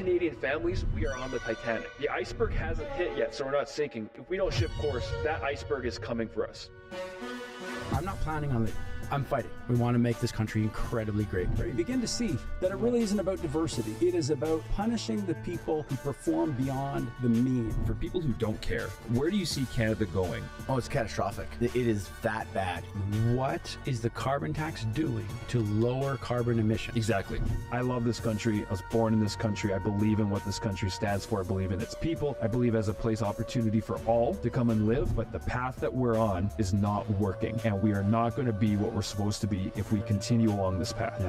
Canadian families, we are on the Titanic. The iceberg hasn't hit yet, so we're not sinking. If we don't shift course, that iceberg is coming for us. I'm not planning on it. I'm fighting. We want to make this country incredibly great. You begin to see that it really isn't about diversity. It is about punishing the people who perform beyond the mean. For people who don't care, where do you see Canada going? Oh, it's catastrophic. It is that bad. What is the carbon tax doing to lower carbon emissions? Exactly. I love this country. I was born in this country. I believe in what this country stands for. I believe in its people. I believe as a place opportunity for all to come and live, but the path that we're on is not working, and we are not going to be what we're supposed to be if we continue along this path.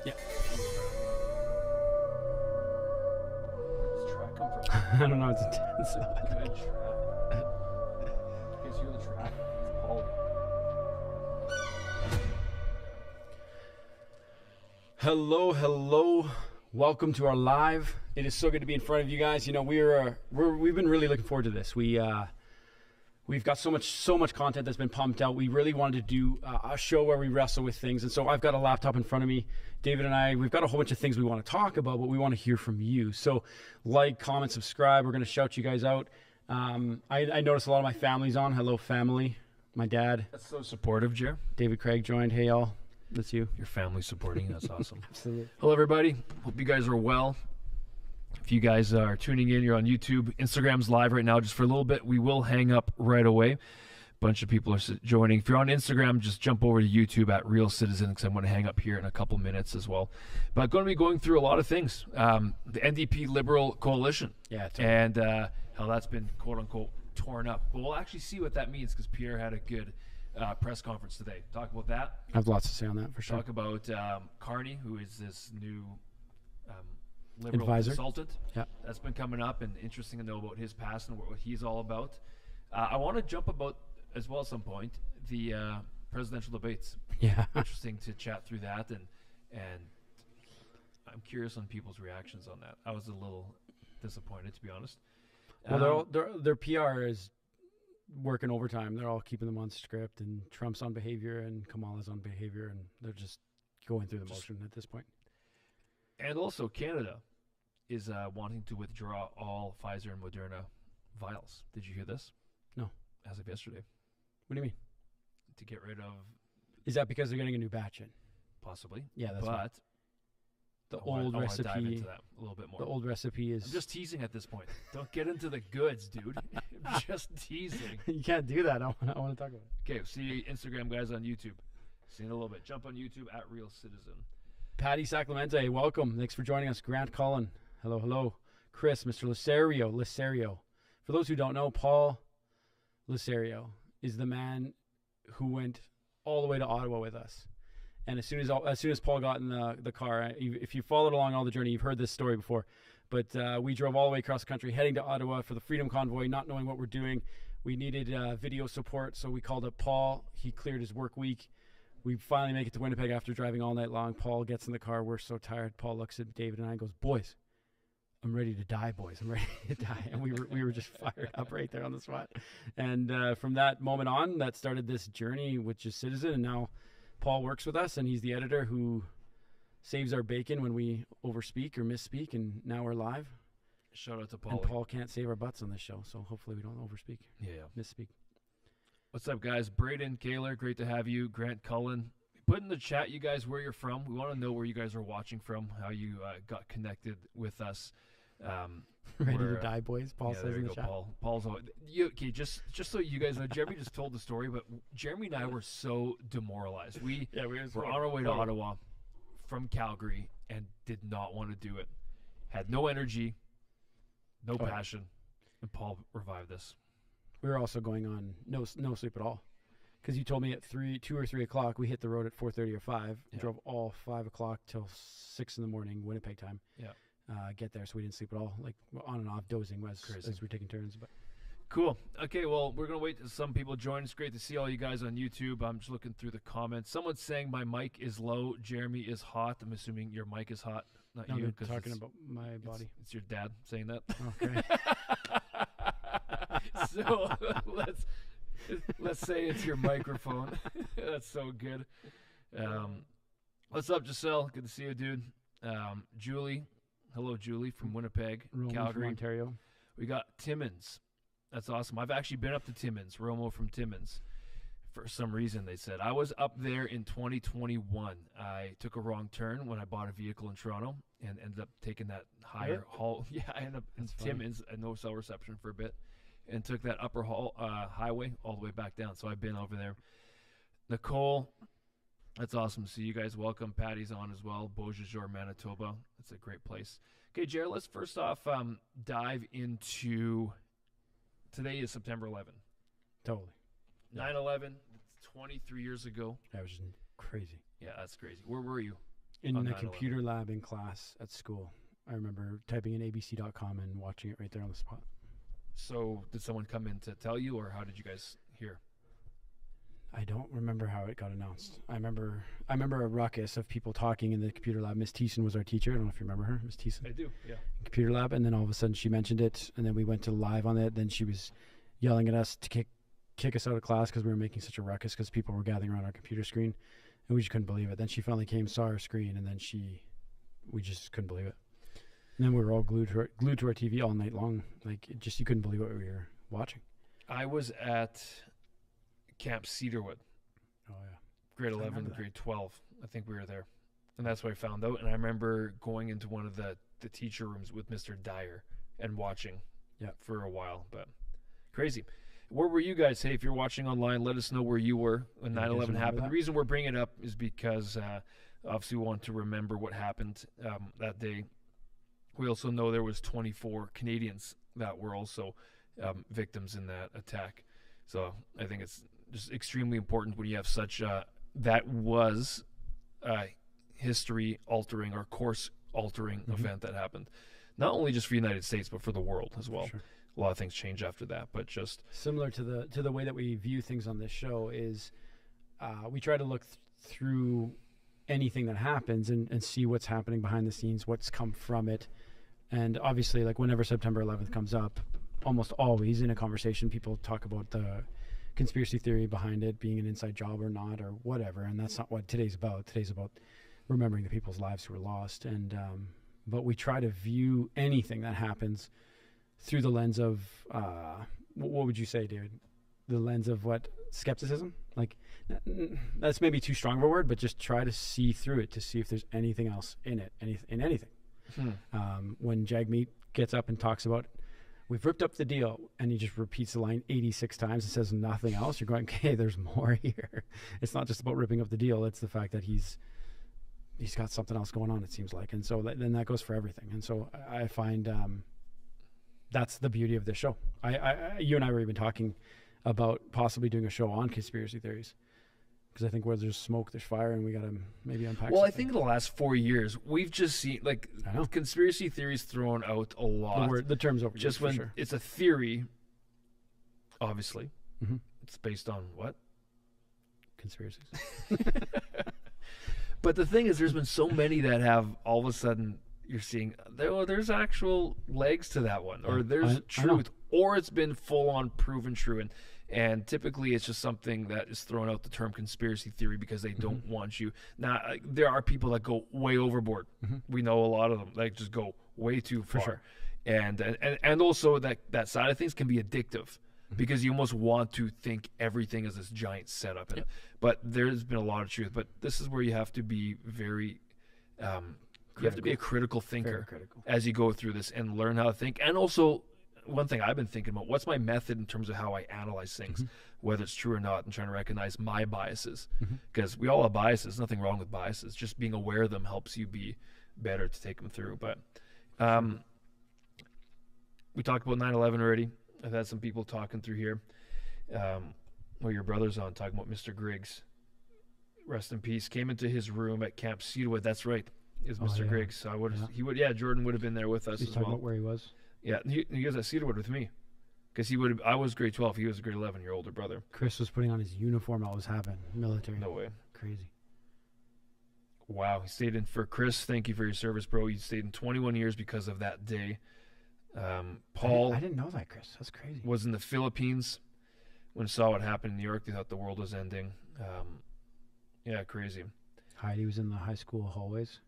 Yeah. Where's this track come from? I don't know. It's intense. Good track. You guys hear the track? It's Paul. Hello. Welcome to our live. It is so good to be in front of you guys. You know, we've been really looking forward to this. We've got so much content that's been pumped out. We really wanted to do a show where we wrestle with things. And so I've got a laptop in front of me. David and I, we've got a whole bunch of things we want to talk about, but we want to hear from you. So like, comment, subscribe. We're going to shout you guys out. I noticed a lot of my family's on. Hello, family. My dad. That's so supportive, Jer. David Craig joined. Hey, y'all. That's you. Your family supporting. That's awesome. Absolutely. Hello, everybody. Hope you guys are well. If you guys are tuning in, you're on YouTube. Instagram's live right now just for a little bit. We will hang up right away. A bunch of people are joining. If you're on Instagram, just jump over to YouTube at Real Citizen, because I'm going to hang up here in a couple minutes as well. But going to be going through a lot of things. The NDP-Liberal coalition. Yeah. Totally. And how that's been, quote-unquote, torn up. But we'll actually see what that means, because Pierre had a good press conference today. Talk about that. I have lots to say on that, for sure. Talk about Carney, who is this new Liberal advisor consultant. Yeah, that's been coming up, and interesting to know about his past and what he's all about. I want to jump about as well at some point the presidential debates. Yeah, interesting to chat through that, and I'm curious on people's reactions on that. I was a little disappointed, to be honest. Well, their PR is working overtime. They're all keeping them on script, and Trump's on behavior, and Kamala's on behavior, and they're just going through the motion at this point. And also, Canada is wanting to withdraw all Pfizer and Moderna vials. Did you hear this? No. As of yesterday. What do you mean? To get rid of... Is that because they're getting a new batch in? Possibly. Yeah, that's right. But the old recipe... I want to dive into that a little bit more. The old recipe is... I'm just teasing at this point. Don't get into the goods, dude. I'm just teasing. You can't do that. I want to talk about it. Okay, see you Instagram guys on YouTube. See you in a little bit. Jump on YouTube at Real Citizen. Patty Saclemente, welcome. Thanks for joining us. Grant Cullen, hello. Chris, Mr. Lisario. For those who don't know, Paul Lisario is the man who went all the way to Ottawa with us. And as soon as Paul got in the car, if you followed along all the journey, you've heard this story before. But we drove all the way across the country, heading to Ottawa for the Freedom Convoy, not knowing what we're doing. We needed video support, so we called up Paul. He cleared his work week. We finally make it to Winnipeg after driving all night long. Paul gets in the car. We're so tired. Paul looks at David and I and goes, "Boys, I'm ready to die, boys. I'm ready to die." And we were just fired up right there on the spot. And from that moment on, that started this journey with Just Citizen. And now Paul works with us, and he's the editor who saves our bacon when we overspeak or misspeak. And now we're live. Shout out to Paul. And Paul can't save our butts on this show, so hopefully we don't overspeak. Yeah. Misspeak. What's up, guys? Braden, Kaler, great to have you. Grant Cullen. Put in the chat, you guys, where you're from. We want to know where you guys are watching from, how you got connected with us. Ready to die, boys. Paul says in the chat. Paul's okay. Just so you guys know, Jeremy just told the story, but Jeremy and I were so demoralized. We were on our way to Ottawa from Calgary and did not want to do it. Had no energy, no passion, and Paul revived us. We were also going on no sleep at all, because you told me at 2 or 3 o'clock we hit the road at 4:30 or 5. Yeah. Drove all 5 o'clock till 6 in the morning Winnipeg time. Yeah. Get there, so we didn't sleep at all. Like on and off dozing as we're taking turns. But cool. Okay, well, we're gonna wait till some people join. It's great to see all you guys on YouTube. I'm just looking through the comments. Someone's saying my mic is low. Jeremy is hot. I'm assuming your mic is hot, not no, you. Because talking about my body. It's your dad saying that. Okay. So let's say it's your microphone. That's so good. What's up, Giselle? Good to see you, dude. Julie, Hello, Julie from Winnipeg, Romo Calgary. from Ontario. We got Timmins. That's awesome. I've actually been up to Timmins, Romo from Timmins. For some reason, they said. I was up there in 2021. I took a wrong turn when I bought a vehicle in Toronto and ended up taking that higher haul. Yeah, I ended up in Timmins at no cell reception for a bit and took that upper highway all the way back down. So I've been over there. Nicole, that's awesome to see you guys. Welcome. Patty's on as well. Beausejour, Manitoba. That's a great place. Okay, Jared, let's first off dive into today is September 11th. Totally. 9/11, 23 years ago. That was just crazy. Yeah, that's crazy. Where were you? In On the 9/11. computer lab in class at school. I remember typing in abc.com and watching it right there on the spot. So did someone come in to tell you, or how did you guys hear? I don't remember how it got announced. I remember a ruckus of people talking in the computer lab. Miss Thiessen was our teacher. I don't know if you remember her, Miss Thiessen. I do, yeah. Computer lab, and then all of a sudden she mentioned it, and then we went to live on it. Then she was yelling at us to kick us out of class because we were making such a ruckus because people were gathering around our computer screen, and we just couldn't believe it. Then she finally came, saw our screen, and then we just couldn't believe it. And then we were all glued to our TV all night long. Like, you couldn't believe what we were watching. I was at Camp Cedarwood. Oh, yeah. Grade I 11, remember that. grade 12. I think we were there. And that's where I found out. And I remember going into one of the teacher rooms with Mr. Dyer and watching for a while. But crazy. Where were you guys? Hey, if you're watching online, let us know where you were when 9/11 happened. that? The reason we're bringing it up is because obviously we want to remember what happened that day. We also know there was 24 Canadians that were also victims in that attack. So I think it's just extremely important when you have such that was history-altering or course-altering event that happened. Not only just for the United States, but for the world as well. Sure. A lot of things change after that, but just Similar to the way that we view things on this show is we try to look through anything that happens and see what's happening behind the scenes, what's come from it. And obviously, like, whenever September 11th comes up, almost always in a conversation, people talk about the conspiracy theory behind it being an inside job or not or whatever. And that's not what today's about. Today's about remembering the people's lives who were lost. And but we try to view anything that happens through the lens of what would you say, David? The lens of what? Skepticism? Like, that's maybe too strong of a word, but just try to see through it to see if there's anything else in it, in anything. When Jagmeet gets up and talks about, we've ripped up the deal, and he just repeats the line 86 times and says nothing else, you're going, okay, there's more here. It's not just about ripping up the deal. It's the fact that he's got something else going on, it seems like. And so then that goes for everything. And so I find that's the beauty of this show. You and I were even talking about possibly doing a show on conspiracy theories, because I think where there's smoke, there's fire, and we got to maybe unpack. Well, something. I think in the last 4 years, we've just seen conspiracy theories thrown out a lot. The term's over. Just when it's a theory, obviously, it's based on what? Conspiracies. But the thing is, there's been so many that have all of a sudden you're seeing there's actual legs to that one, or there's truth, or it's been full on proven true. And typically it's just something that is thrown out, the term conspiracy theory, because they don't want you. Now, there are people that go way overboard. We know a lot of them that just go way too far. Sure. And also that side of things can be addictive, because you almost want to think everything is this giant setup. But there's been a lot of truth. But this is where you have to be very you have to be a critical thinker as you go through this and learn how to think. And also, one thing I've been thinking about, what's my method in terms of how I analyze things, whether it's true or not, and trying to recognize my biases, because we all have biases. Nothing wrong with biases. Just being aware of them helps you be better to take them through. But we talked about 9/11 already. I've had some people talking through here. Your brother's on, talking about Mr. Griggs. Rest in peace. Came into his room at Camp Cedarwood. That's right. Is Mr. Griggs. So Jordan would have been there with us as well. About where he was. Yeah, he was at Cedarwood with me, because I was grade 12. He was a grade 11, your older brother. Chris was putting on his uniform while it was happening. Military. No way. Crazy. Wow. He stayed in for Chris. Thank you for your service, bro. You stayed in 21 years because of that day. Paul. I didn't know that, Chris. That's crazy. Was in the Philippines when saw what happened in New York. They thought the world was ending. Crazy. Heidi was in the high school hallways.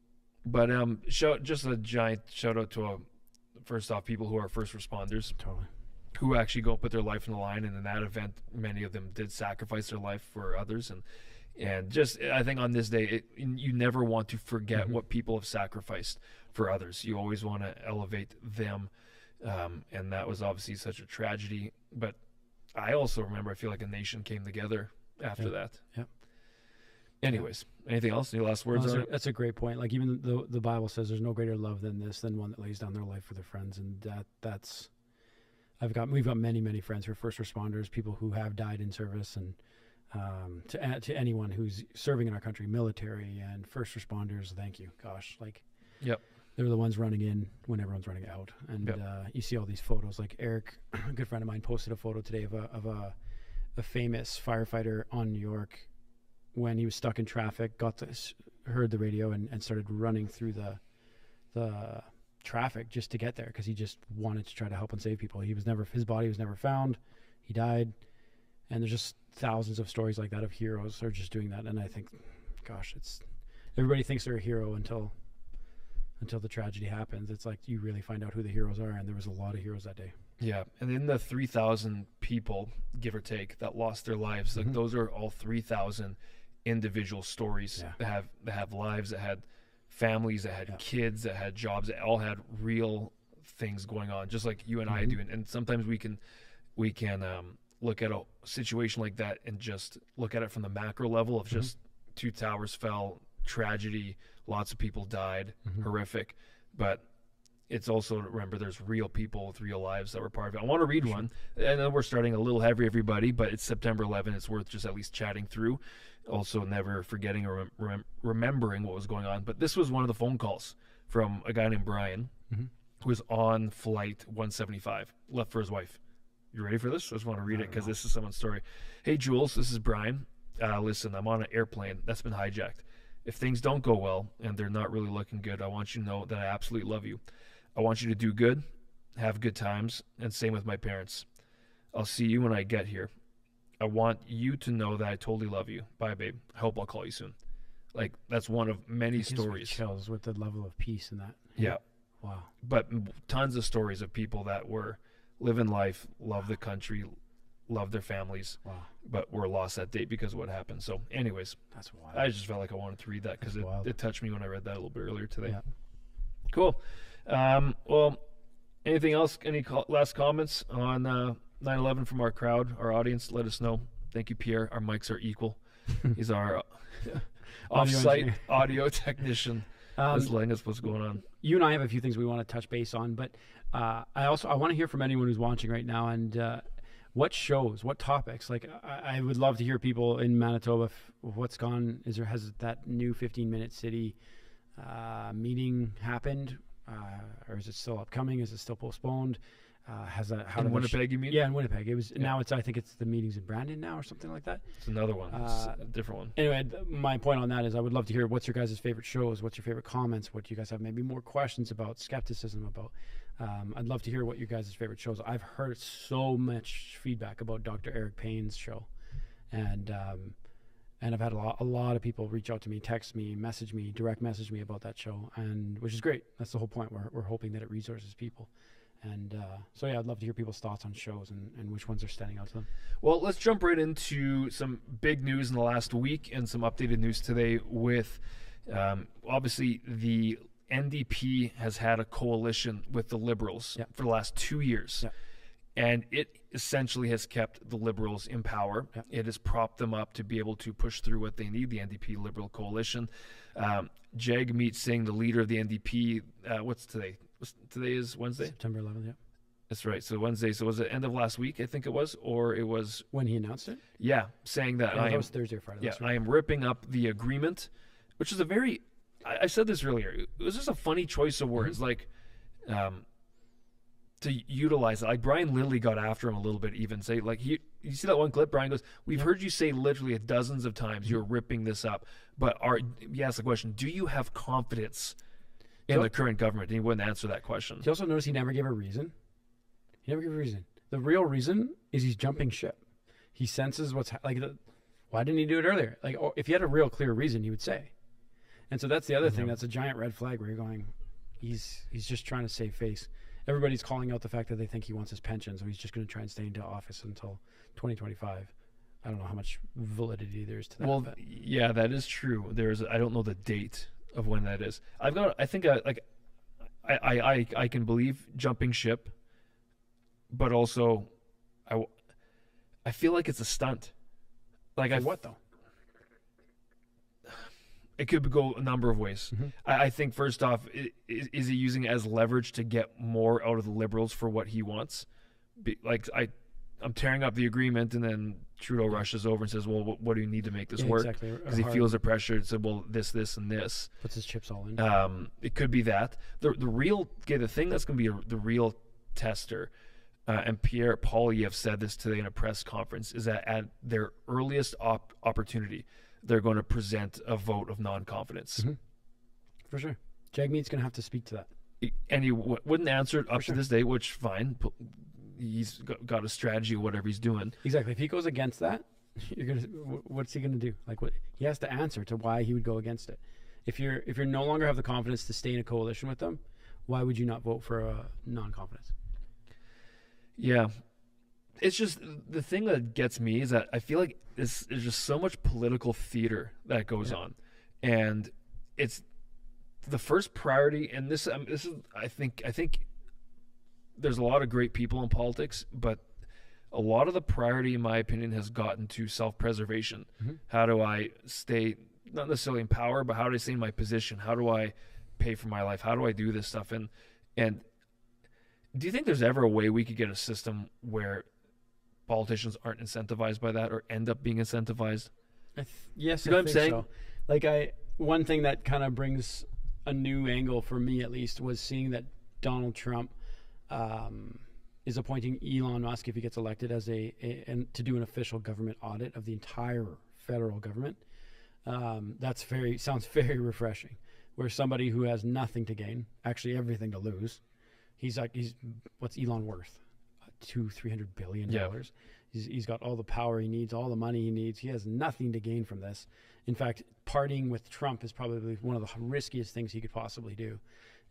But just a giant shout out to first off people who are first responders. Totally. Who actually go put their life on the line, and in that event, many of them did sacrifice their life for others, and just I think on this day, you never want to forget what people have sacrificed for others. You always want to elevate them, and that was obviously such a tragedy. But I also remember, I feel like a nation came together after that. Yep. Anyways, anything else? Any last words on it? That's a great point. Like even the Bible says, there's no greater love than this, than one that lays down their life for their friends, and that's. We've got many friends who are first responders, people who have died in service, and to anyone who's serving in our country, military and first responders, thank you. Gosh, like, yep, they're the ones running in when everyone's running out, and you see all these photos. Like Eric, a good friend of mine, posted a photo today of a famous firefighter on New York when he was stuck in traffic, heard the radio and started running through the traffic just to get there because he just wanted to try to help and save people. His body was never found. He died, and there's just thousands of stories like that of heroes who are just doing that. And I think, gosh, everybody thinks they're a hero until the tragedy happens. It's like you really find out who the heroes are, and there was a lot of heroes that day. Yeah, and in the 3,000 people, give or take, that lost their lives, like those are all 3,000 individual stories that have lives, that had families, that had kids, that had jobs, that all had real things going on, just like you and I do. And sometimes we can look at a situation like that and just look at it from the macro level of just two towers fell, tragedy, lots of people died, horrific. But it's also, remember, there's real people with real lives that were part of it. I want to read one. I know we're starting a little heavy, everybody, but it's September 11th. It's worth just at least chatting through. Also, never forgetting or remembering what was going on. But this was one of the phone calls from a guy named Brian, who was on flight 175, left for his wife. You ready for this? I just want to read it because this is someone's story. Hey, Jules, this is Brian. Listen, I'm on an airplane that's been hijacked. If things don't go well and they're not really looking good, I want you to know that I absolutely love you. I want you to do good, have good times, and same with my parents. I'll see you when I get here. I want you to know that I totally love you. Bye, babe. I hope I'll call you soon. Like, that's one of many stories. Chills with the level of peace in that. Yeah. Wow. But tons of stories of people that were living life, love the country, love their families, but were lost that day because of what happened. So anyways, that's wild. I just felt like I wanted to read that because it touched me when I read that a little bit earlier today. Yeah. Cool. Well, anything else? Any last comments on 9/11 from our crowd, our audience? Let us know. Thank you, Pierre. Our mics are equal. He's our off-site audio technician. That's letting us what's going on. You and I have a few things we want to touch base on, but I want to hear from anyone who's watching right now, and what shows, what topics. Like I would love to hear people in Manitoba. What's gone? Has that new 15-minute city meeting happened, or is it still upcoming? Is it still postponed? In Winnipeg, you mean? Yeah, in Winnipeg. It was now. I think it's the meetings in Brandon now, or something like that. It's another one. It's a different one. Anyway, my point on that is I would love to hear what's your guys' favorite shows, what's your favorite comments, what you guys have maybe more questions about, skepticism about. I'd love to hear what your guys' favorite shows. I've heard so much feedback about Dr. Eric Payne's show, and I've had a lot of people reach out to me, text me, message me, direct message me about that show, and which is great. That's the whole point. We're hoping that it resources people. And so, yeah, I'd love to hear people's thoughts on shows and which ones are standing out to them. Well, let's jump right into some big news in the last week and some updated news today with, obviously, the NDP has had a coalition with the Liberals for the last 2 years. And it essentially has kept the Liberals in power. It has propped them up to be able to push through what they need, the NDP-Liberal coalition. Jagmeet Singh, the leader of the NDP, what's today? Today is Wednesday? September 11th, yeah. That's right. So Wednesday. So was it end of last week, I think it was? Or it was... When he announced it? Yeah, saying that that was Thursday or Friday. Yeah, I am ripping up the agreement, which is a very... I said this earlier. It was just a funny choice of words. Like, to utilize it. Like, Brian Lilly got after him a little bit even. Say, like, you see that one clip? Brian goes, we've heard you say literally dozens of times you're ripping this up. But he asked the question, do you have confidence in the current government? And he wouldn't answer that question. You also notice he never gave a reason. He never gave a reason. The real reason is he's jumping ship. He senses what's why didn't he do it earlier? Like, if he had a real clear reason, he would say. And so that's the other thing. That's a giant red flag where you're going, he's just trying to save face. Everybody's calling out the fact that they think he wants his pension, so he's just going to try and stay into office until 2025. I don't know how much validity there is to that. Well, yeah, that is true. I don't know the date of when that is. I can believe jumping ship, but also I feel like it's a stunt. Like what though? It could go a number of ways. Mm-hmm. I think first off, is he using it as leverage to get more out of the Liberals for what he wants? I'm tearing up the agreement, and then Trudeau rushes over and says, well, what do you need to make this work? Exactly. Because he feels the pressure to say, well, this, and this. Puts his chips all in. It could be that. The thing that's going to be the real tester, and Pierre Poilievre said this today in a press conference, is that at their earliest opportunity, they're going to present a vote of non-confidence. Mm-hmm. For sure. Jagmeet's going to have to speak to that. And he wouldn't answer it up to this day, which fine. He's got a strategy, whatever he's doing. Exactly. If he goes against that, what's he going to do? He has to answer to why he would go against it. If you're no longer have the confidence to stay in a coalition with them, why would you not vote for a non-confidence? Yeah. It's just the thing that gets me is that I feel like there's just so much political theater that goes on, and it's the first priority. And this is I think there's a lot of great people in politics, but a lot of the priority, in my opinion, has gotten to self-preservation. Mm-hmm. How do I stay not necessarily in power, but how do I stay in my position? How do I pay for my life? How do I do this stuff? And do you think there's ever a way we could get a system where politicians aren't incentivized by that or end up being incentivized? Yes, you know what I'm saying? So. One thing that kind of brings a new angle for me, at least, was seeing that Donald Trump is appointing Elon Musk, if he gets elected, as and to do an official government audit of the entire federal government. Sounds very refreshing. Where somebody who has nothing to gain, actually everything to lose, what's Elon worth? $200-300 billion. Yeah. He's got all the power he needs, all the money he needs. He has nothing to gain from this. In fact, partying with Trump is probably one of the riskiest things he could possibly do,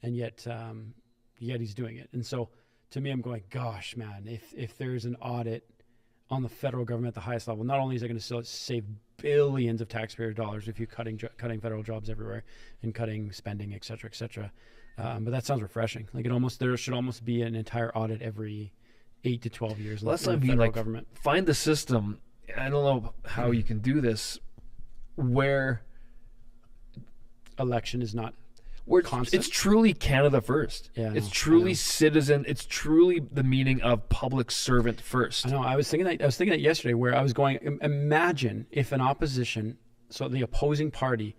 and yet he's doing it. And so, to me, I'm going, gosh, man, if there's an audit on the federal government at the highest level, not only is it going to save billions of taxpayer dollars if you're cutting federal jobs everywhere and cutting spending, et cetera, but that sounds refreshing. There should almost be an entire audit every 8 to 12 years. That's what I mean. Government. Find the system. I don't know how you can do this, where election is not. It's truly Canada first. Yeah, it's truly citizen. It's truly the meaning of public servant first. I know. I was thinking that yesterday, where I was going, imagine if an opposition, so the opposing party,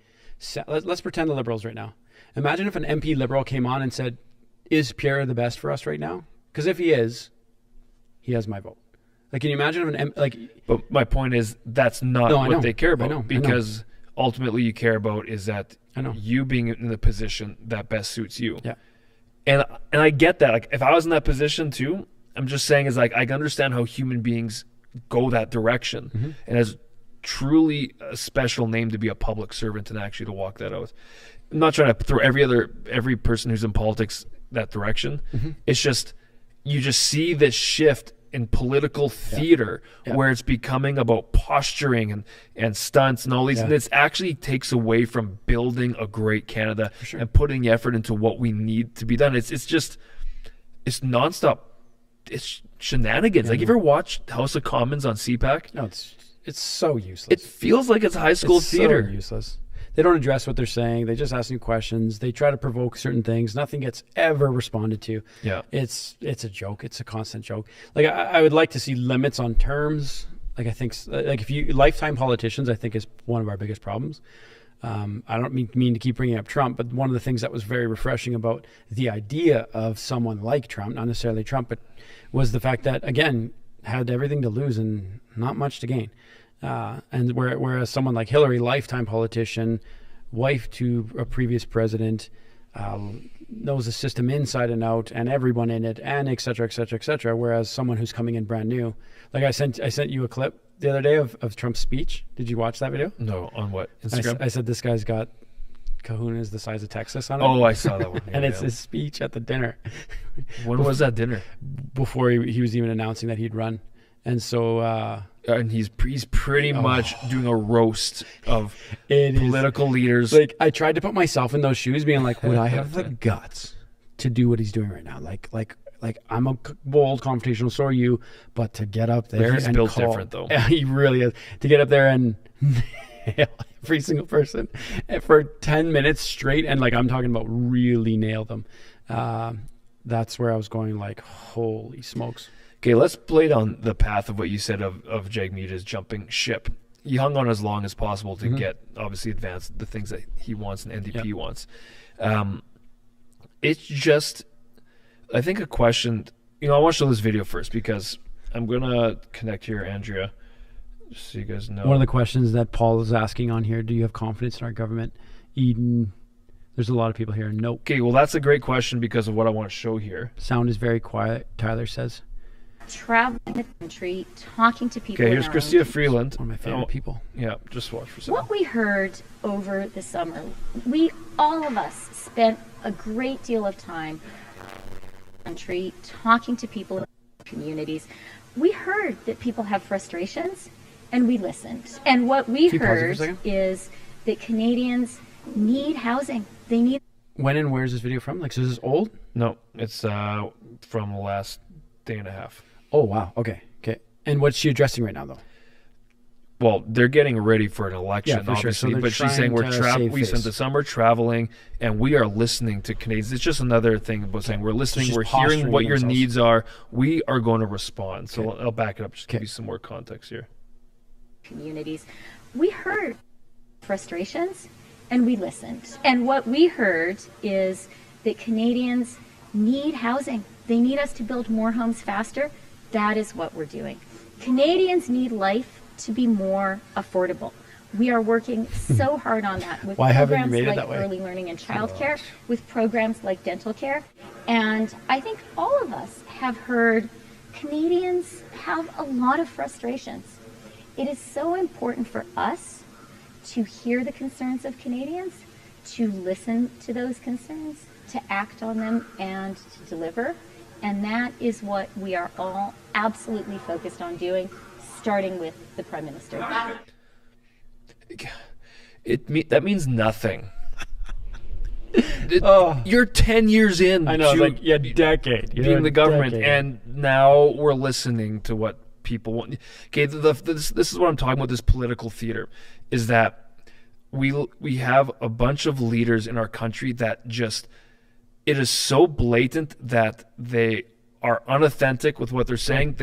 let's pretend the Liberals right now. Imagine if an MP Liberal came on and said, "Is Pierre the best for us right now? Because if he is, he has my vote." Can you imagine if But my point is that's not what they care about. Because ultimately, you care about is that you being in the position that best suits you. Yeah. And I get that. If I was in that position too, I'm just saying I can understand how human beings go that direction. Mm-hmm. And it's truly a special name to be a public servant and actually to walk that out. I'm not trying to throw every person who's in politics that direction. Mm-hmm. It's just, you just see this shift in political theater where it's becoming about posturing and stunts and all these, and it actually takes away from building a great Canada and putting effort into what we need to be done. It's nonstop. It's shenanigans. You ever watched House of Commons on CPAC? No, it's so useless. It feels like it's high school theater. So useless. They don't address what they're saying. They just ask new questions. They try to provoke certain things. Nothing gets ever responded to. Yeah, it's a joke. It's a constant joke. I would like to see limits on terms. I think if you lifetime politicians, I think is one of our biggest problems. I don't mean to keep bringing up Trump, but one of the things that was very refreshing about the idea of someone like Trump, not necessarily Trump, but was the fact that, again, had everything to lose and not much to gain. And whereas someone like Hillary, lifetime politician, wife to a previous president, knows the system inside and out and everyone in it, and et cetera, et cetera, et cetera. Whereas someone who's coming in brand new, I sent you a clip the other day of Trump's speech. Did you watch that video? No, on what? Instagram? I said this guy's got kahuna is the size of Texas on it. Oh, I saw that one. And it's his speech at the dinner. When was that dinner? Before he was even announcing that he'd run. And so... and he's pretty much doing a roast of it political leaders. Like, I tried to put myself in those shoes, being like, would I have the guts to do what he's doing right now? Like I'm a bold, confrontational, so are you, but to get up there he's and built call, different, though. Yeah, he really is. To get up there and nail every single person for 10 minutes straight, and like I'm talking about really nail them. That's where I was going, like, holy smokes. Okay, let's play down the path of what you said of Jagmeet is jumping ship. He hung on as long as possible to get, obviously, advance the things that he wants and NDP wants. It's just, I think, a question. I want to show this video first because I'm going to connect here, Andrea, just so you guys know. One of the questions that Paul is asking on here, do you have confidence in our government? Eden, there's a lot of people here. Nope. Okay, well, that's a great question because of what I want to show here. Sound is very quiet, Tyler says. Traveling the country, talking to people. Okay, here's Christia Freeland. One of my favorite people. Yeah, just watch for a second. What we heard over the summer, all of us spent a great deal of time country talking to people in communities. We heard that people have frustrations, and we listened. And what we heard is that Canadians need housing. They need. When and where is this video from? Like, so is this old? No, it's from the last day and a half. Oh, wow. Okay. And what's she addressing right now, though? Well, they're getting ready for an election, for sure. obviously, So but she's saying we spent the summer traveling, and we are listening to Canadians. It's just another thing about saying we're listening, we're hearing what your needs are. We are going to respond. So I'll back it up, just to give you some more context here. Communities. We heard frustrations, and we listened. And what we heard is that Canadians need housing. They need us to build more homes faster. That is what we're doing. Canadians need life to be more affordable. We are working so hard on that with programs like early learning and childcare, with programs like dental care. And I think all of us have heard Canadians have a lot of frustrations. It is so important for us to hear the concerns of Canadians, to listen to those concerns, to act on them, and to deliver. And that is what we are all absolutely focused on doing, starting with the Prime Minister. That means nothing. You're 10 years in. I know, like, decade. Being the government, and now we're listening to what people want. Okay, this is what I'm talking about, this political theater, is that we have a bunch of leaders in our country that just... It is so blatant that they are unauthentic with what they're saying.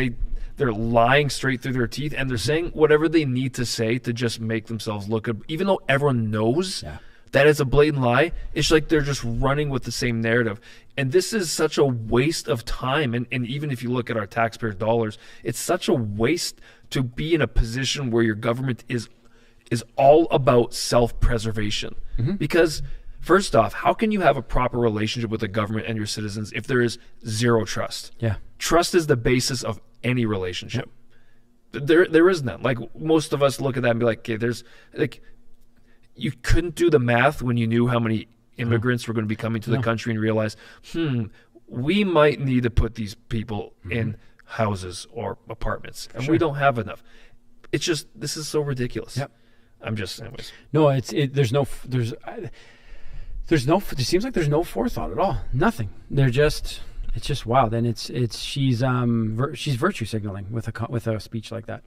They're lying straight through their teeth, and they're saying whatever they need to say to just make themselves look good. Even though everyone knows that it's a blatant lie, it's like they're just running with the same narrative. And this is such a waste of time. And even if you look at our taxpayer dollars, it's such a waste to be in a position where your government is all about self-preservation. Because... First off, how can you have a proper relationship with the government and your citizens if there is zero trust? Yeah. Trust is the basis of any relationship. There is none. Like, most of us look at that and be like, okay, you couldn't do the math when you knew how many immigrants were going to be coming to the country and realize, we might need to put these people in houses or apartments, and we don't have enough. It's just, this is so ridiculous. Yep. I'm just, anyways. No, it seems like there's no forethought at all. Nothing. It's just wild. And she's virtue signaling with a speech like that.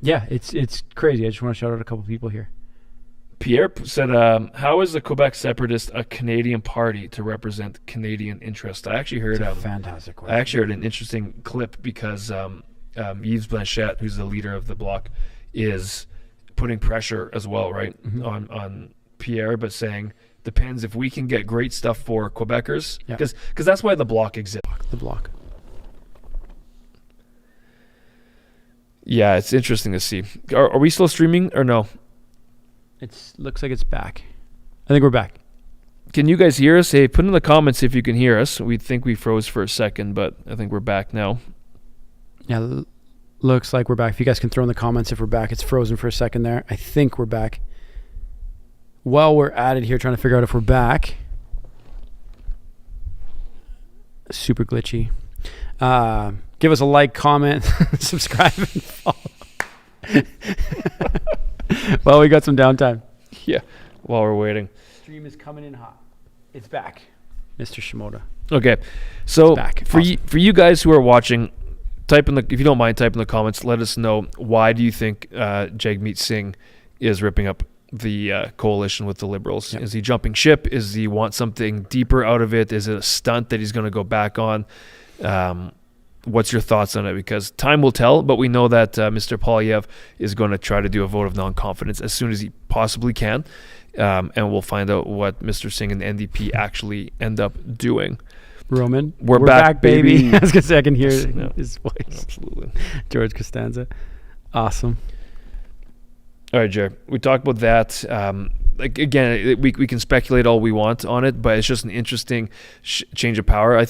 It's crazy. I just want to shout out a couple people here. Pierre said, how is the Quebec Separatist a Canadian party to represent Canadian interests? I actually heard a fantastic question. I actually heard an interesting clip because Yves Blanchette, who's the leader of the Bloc, is putting pressure as well, right, on Pierre, but saying depends if we can get great stuff for Quebecers, because that's why the Bloc exists. The Bloc. Yeah, it's interesting to see. Are we still streaming or no? It looks like it's back. I think we're back. Can you guys hear us? Hey, put in the comments if you can hear us. We think we froze for a second, but I think we're back now. Yeah, looks like we're back. If you guys can throw in the comments if we're back. It's frozen for a second there. I think we're back. while we're at it here, trying to figure out if we're back. Super glitchy. Give us a like, comment, subscribe, and follow. Well, we got some downtime. Yeah, while we're waiting. Stream is coming in hot. It's back, Mr. Shimoda. Okay, so back. for Awesome. you guys who are watching, if you don't mind, type in the comments. Let us know, why do you think Jagmeet Singh is ripping up the coalition with the Liberals? Yep. Is he jumping ship? Is he want something deeper out of it? Is it a stunt that he's going to go back on? What's your thoughts on it? Because time will tell, but we know that Mr. Polyev is going to try to do a vote of non-confidence as soon as he possibly can, and we'll find out what Mr. Singh and the NDP actually end up doing. Roman, We're back, baby. I was going to say, I can hear Yeah. his voice. Absolutely. George Costanza. Awesome. All right, Jared. We talked about that. Again, we can speculate all we want on it, but it's just an interesting change of power.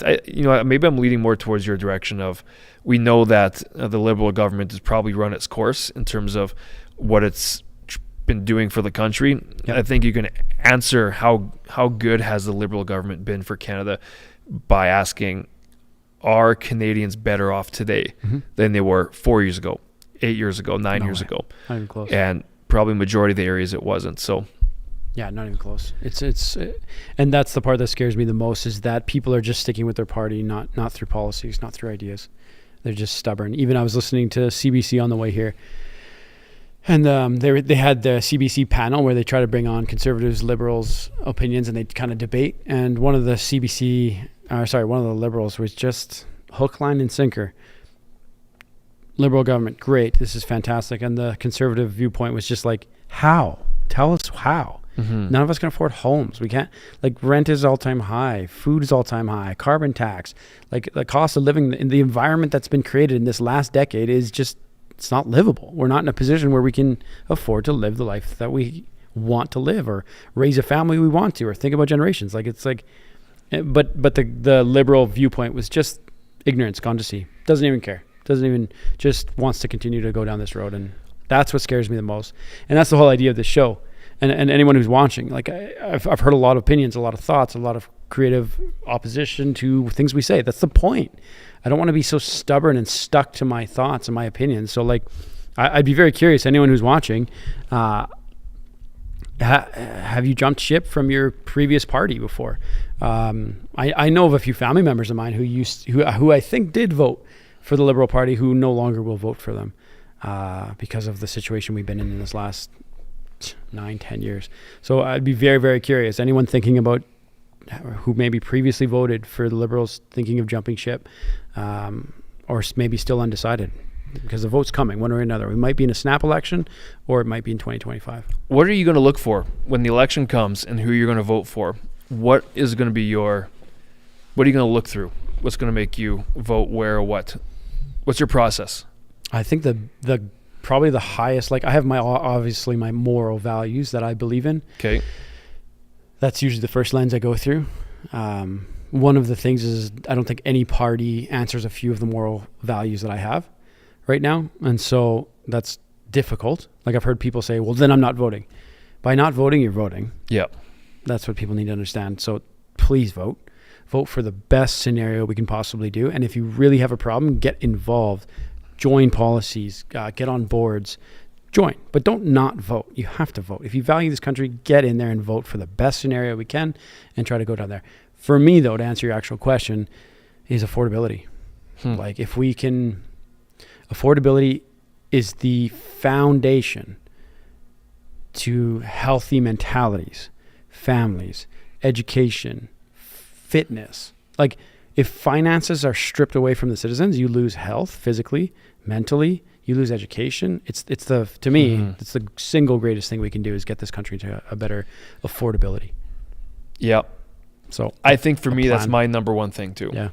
Maybe I'm leaning more towards your direction of, we know that the Liberal government has probably run its course in terms of what it's been doing for the country. Yep. I think you can answer how good has the Liberal government been for Canada by asking, are Canadians better off today than they were 4 years ago, 8 years ago, 9 years ago? Not even close. And probably majority of the areas it wasn't. So Yeah, not even close. And that's the part that scares me the most, is that people are just sticking with their party, not through policies, not through ideas. They're just stubborn. Even I was listening to CBC on the way here, and they had the CBC panel where they try to bring on conservatives, liberals' opinions, and they kind of debate. And one of the liberals was just hook, line, and sinker. Liberal government, great, this is fantastic. And the conservative viewpoint was just like, how? Tell us how. None of us can afford homes. We can't, rent is all-time high, food is all-time high, carbon tax, the cost of living in the environment that's been created in this last decade is just, it's not livable. We're not in a position where we can afford to live the life that we want to live, or raise a family we want to, or think about generations. But the liberal viewpoint was just ignorance gone to sea. Doesn't even care. Just wants to continue to go down this road. And that's what scares me the most. And that's the whole idea of this show. And anyone who's watching, I've heard a lot of opinions, a lot of thoughts, a lot of creative opposition to things we say. That's the point. I don't want to be so stubborn and stuck to my thoughts and my opinions. So I'd be very curious, anyone who's watching, have you jumped ship from your previous party before? I know of a few family members of mine who I think did vote for the Liberal Party, who no longer will vote for them because of the situation we've been in this last 9-10 years. So I'd be very, very curious. Anyone thinking about who maybe previously voted for the Liberals, thinking of jumping ship, or maybe still undecided, because the vote's coming one way or another. We might be in a snap election, or it might be in 2025. What are you going to look for when the election comes, and who you're going to vote for? What is going to be what are you going to look through? What's going to make you vote where or what? What's your process? I think the probably the highest, I have obviously my moral values that I believe in. Okay. That's usually the first lens I go through. One of the things is, I don't think any party answers a few of the moral values that I have right now. And so that's difficult. I've heard people say, well, then I'm not voting. By not voting, you're voting. Yeah. That's what people need to understand. So please vote. Vote for the best scenario we can possibly do. And if you really have a problem, get involved. Join policies, get on boards, join, but don't not vote. You have to vote. If you value this country, get in there and vote for the best scenario we can and try to go down there. For me, though, to answer your actual question, is affordability. If we can, affordability is the foundation to healthy mentalities, families, education, fitness. If finances are stripped away from the citizens, you lose health physically, mentally, you lose education. It's the single greatest thing we can do is get this country to a better affordability. Yeah. So I think for me, that's my number one thing too. Yeah.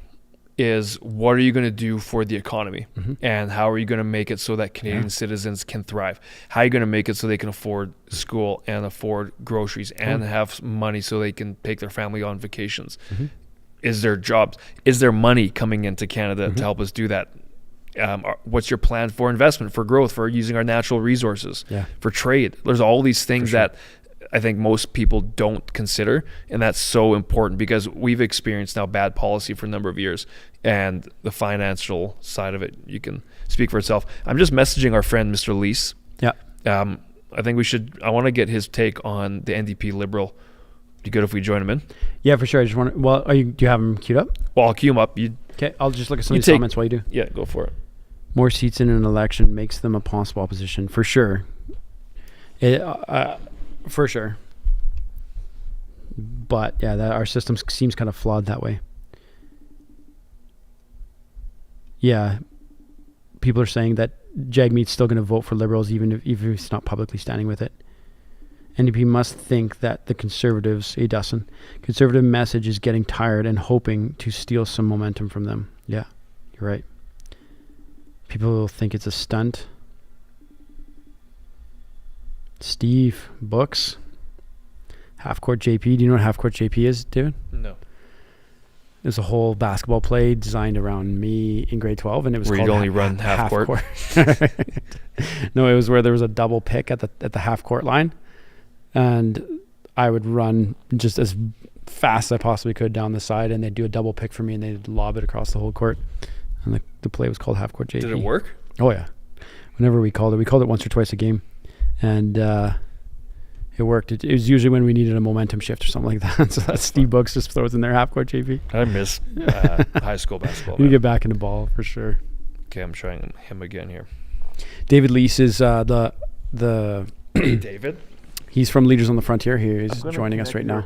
Is what are you going to do for the economy, and how are you going to make it so that Canadian citizens can thrive? How are you going to make it so they can afford school and afford groceries and have money so they can take their family on vacations? Is there jobs? Is there money coming into Canada to help us do that? What's your plan for investment, for growth, for using our natural resources, for trade? There's all these things that I think most people don't consider, and that's so important because we've experienced now bad policy for a number of years, and the financial side of it, you can speak for itself. I'm just messaging our friend Mr. Lease. Yeah. I think I want to get his take on the NDP-Liberal. Be good if we join him in. Yeah, for sure. I just want to, well, do you have him queued up? Well, I'll queue him up. Okay, I'll just look at some of these comments while you do. Yeah, go for it. More seats in an election makes them a possible opposition, for sure. For sure. But yeah, our system seems kind of flawed that way. Yeah, people are saying that Jagmeet's still going to vote for Liberals even if he's not publicly standing with it. NDP must think that the Conservatives, conservative message is getting tired and hoping to steal some momentum from them. Yeah, you're right. People will think it's a stunt. Steve, books. Half-court JP. Do you know what half-court JP is, David? No. There's a whole basketball play designed around me in grade 12, and it was where called you'd only run half-court. No, it was where there was a double pick at the half-court line, and I would run just as fast as I possibly could down the side, and they'd do a double pick for me, and they'd lob it across the whole court. And the play was called half-court JP. Did it work? Oh, yeah. Whenever we called it once or twice a game. And it worked. It was usually when we needed a momentum shift or something like that. So that Steve Books just throws in there half-court JP. I miss high school basketball. You get back in the ball for sure. Okay, I'm trying him again here. David Lease is the Hey, David. He's from Leaders on the Frontier. He's joining us right now.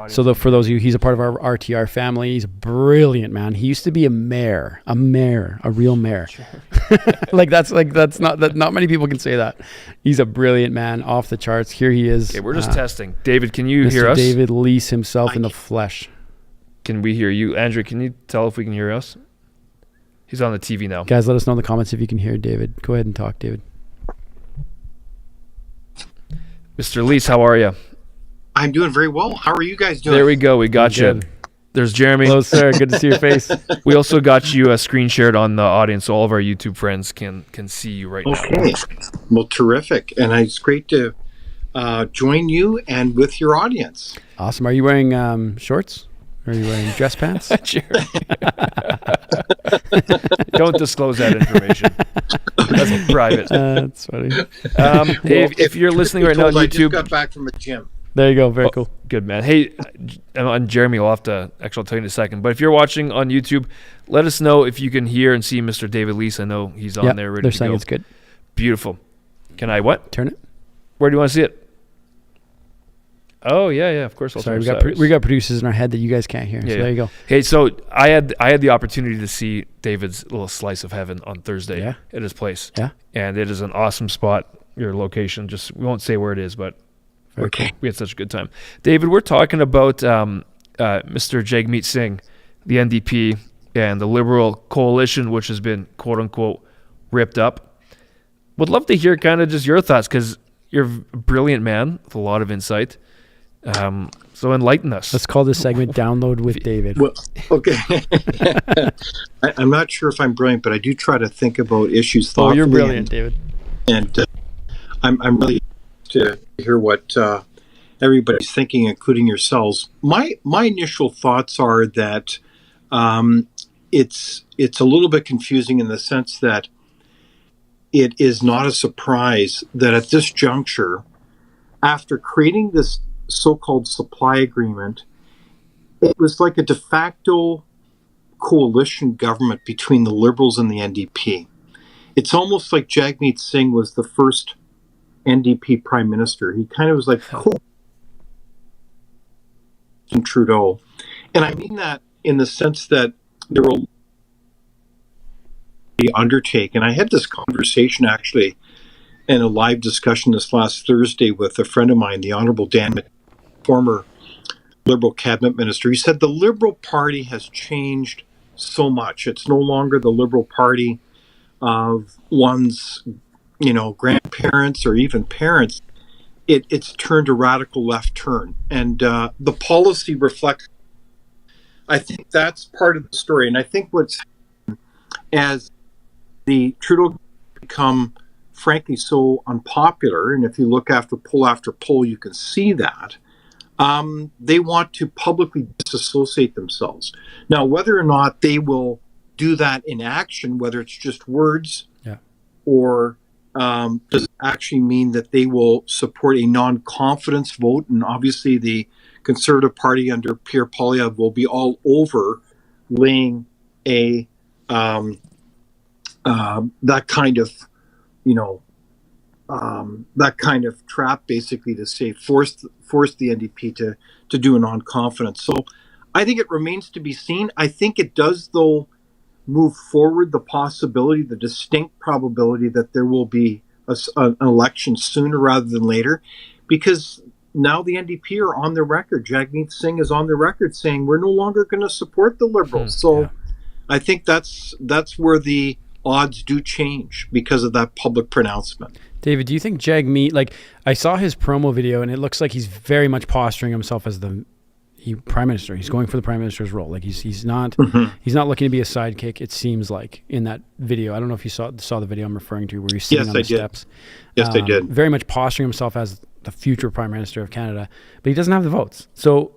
So for those of you, he's a part of our RTR family. He's a brilliant man. He used to be a real mayor. Not many people can say that. He's a brilliant man, off the charts. Here he is. Okay, we're just testing. David, can you Mr. hear us? David Lease himself in the flesh. Can we hear you? Andrew, can you tell if we can hear us? He's on the TV now. Guys, let us know in the comments if you can hear David. Go ahead and talk, David. Mr. Lease, how are you? I'm doing very well. How are you guys doing? There we go. We got you. Good. There's Jeremy. Hello, sir. Good to see your face. We also got you screen shared on the audience, so all of our YouTube friends can see you right now. Okay. Well, terrific. And it's great to join you and with your audience. Awesome. Are you wearing shorts? Are you wearing dress pants? Don't disclose that information. That's private. That's funny. Hey, if you're listening right now on YouTube, I just got back from a gym. There you go. Very cool. Good, man. Hey, and Jeremy, I'll tell you in a second. But if you're watching on YouTube, let us know if you can hear and see Mr. David Lease. I know he's on there ready to go. They're saying it's good. Beautiful. Can I what? Turn it. Where do you want to see it? Oh, yeah, of course. Sorry, we got producers in our head that you guys can't hear. So there you go. Hey, so I had the opportunity to see David's little slice of heaven on Thursday at his place. Yeah. And it is an awesome spot, your location. We won't say where it is, but Okay. We had such a good time. David, we're talking about Mr. Jagmeet Singh, the NDP, and the Liberal coalition, which has been, quote-unquote, ripped up. Would love to hear kind of just your thoughts, because you're a brilliant man with a lot of insight. So enlighten us. Let's call this segment Download with David. Well, okay. I'm not sure if I'm brilliant, but I do try to think about issues thoughtfully. Oh, you're brilliant, David. And I'm really to hear what everybody's thinking, including yourselves. My initial thoughts are that it's a little bit confusing in the sense that it is not a surprise that at this juncture, after creating this so-called supply agreement, it was like a de facto coalition government between the Liberals and the NDP. It's almost like Jagmeet Singh was the first NDP prime minister. He kind of was like Trudeau. And I mean that in the sense that there will be undertaken. I had this conversation actually in a live discussion this last Thursday with a friend of mine, the Honorable Dan, former Liberal cabinet minister. He said the Liberal Party has changed so much. It's no longer the Liberal Party of one's, grandparents or even parents. It's turned a radical left turn. And the policy reflects, I think that's part of the story. And I think what's, as the Trudeau become frankly, so unpopular, and if you look after poll, you can see that, they want to publicly disassociate themselves. Now, whether or not they will do that in action, whether it's just words, or does it actually mean that they will support a non-confidence vote? And obviously the Conservative Party under Pierre Poilievre will be all over laying a that kind of, that kind of trap, basically, to say force the NDP to do a non-confidence. So I think it remains to be seen. I think it does, though, move forward the possibility, the distinct probability that there will be an election sooner rather than later, because now the NDP are on the record. Jagmeet Singh is on the record saying we're no longer going to support the Liberals. So I think that's where the odds do change because of that public pronouncement. David, do you think Jagmeet, like, I saw his promo video and it looks like he's very much posturing himself as the prime minister. He's going for the prime minister's role. Like he's not looking to be a sidekick. It seems like in that video. I don't know if you saw the video I'm referring to, where he's sitting on the steps. Yes, I did. Very much posturing himself as the future prime minister of Canada, but he doesn't have the votes. So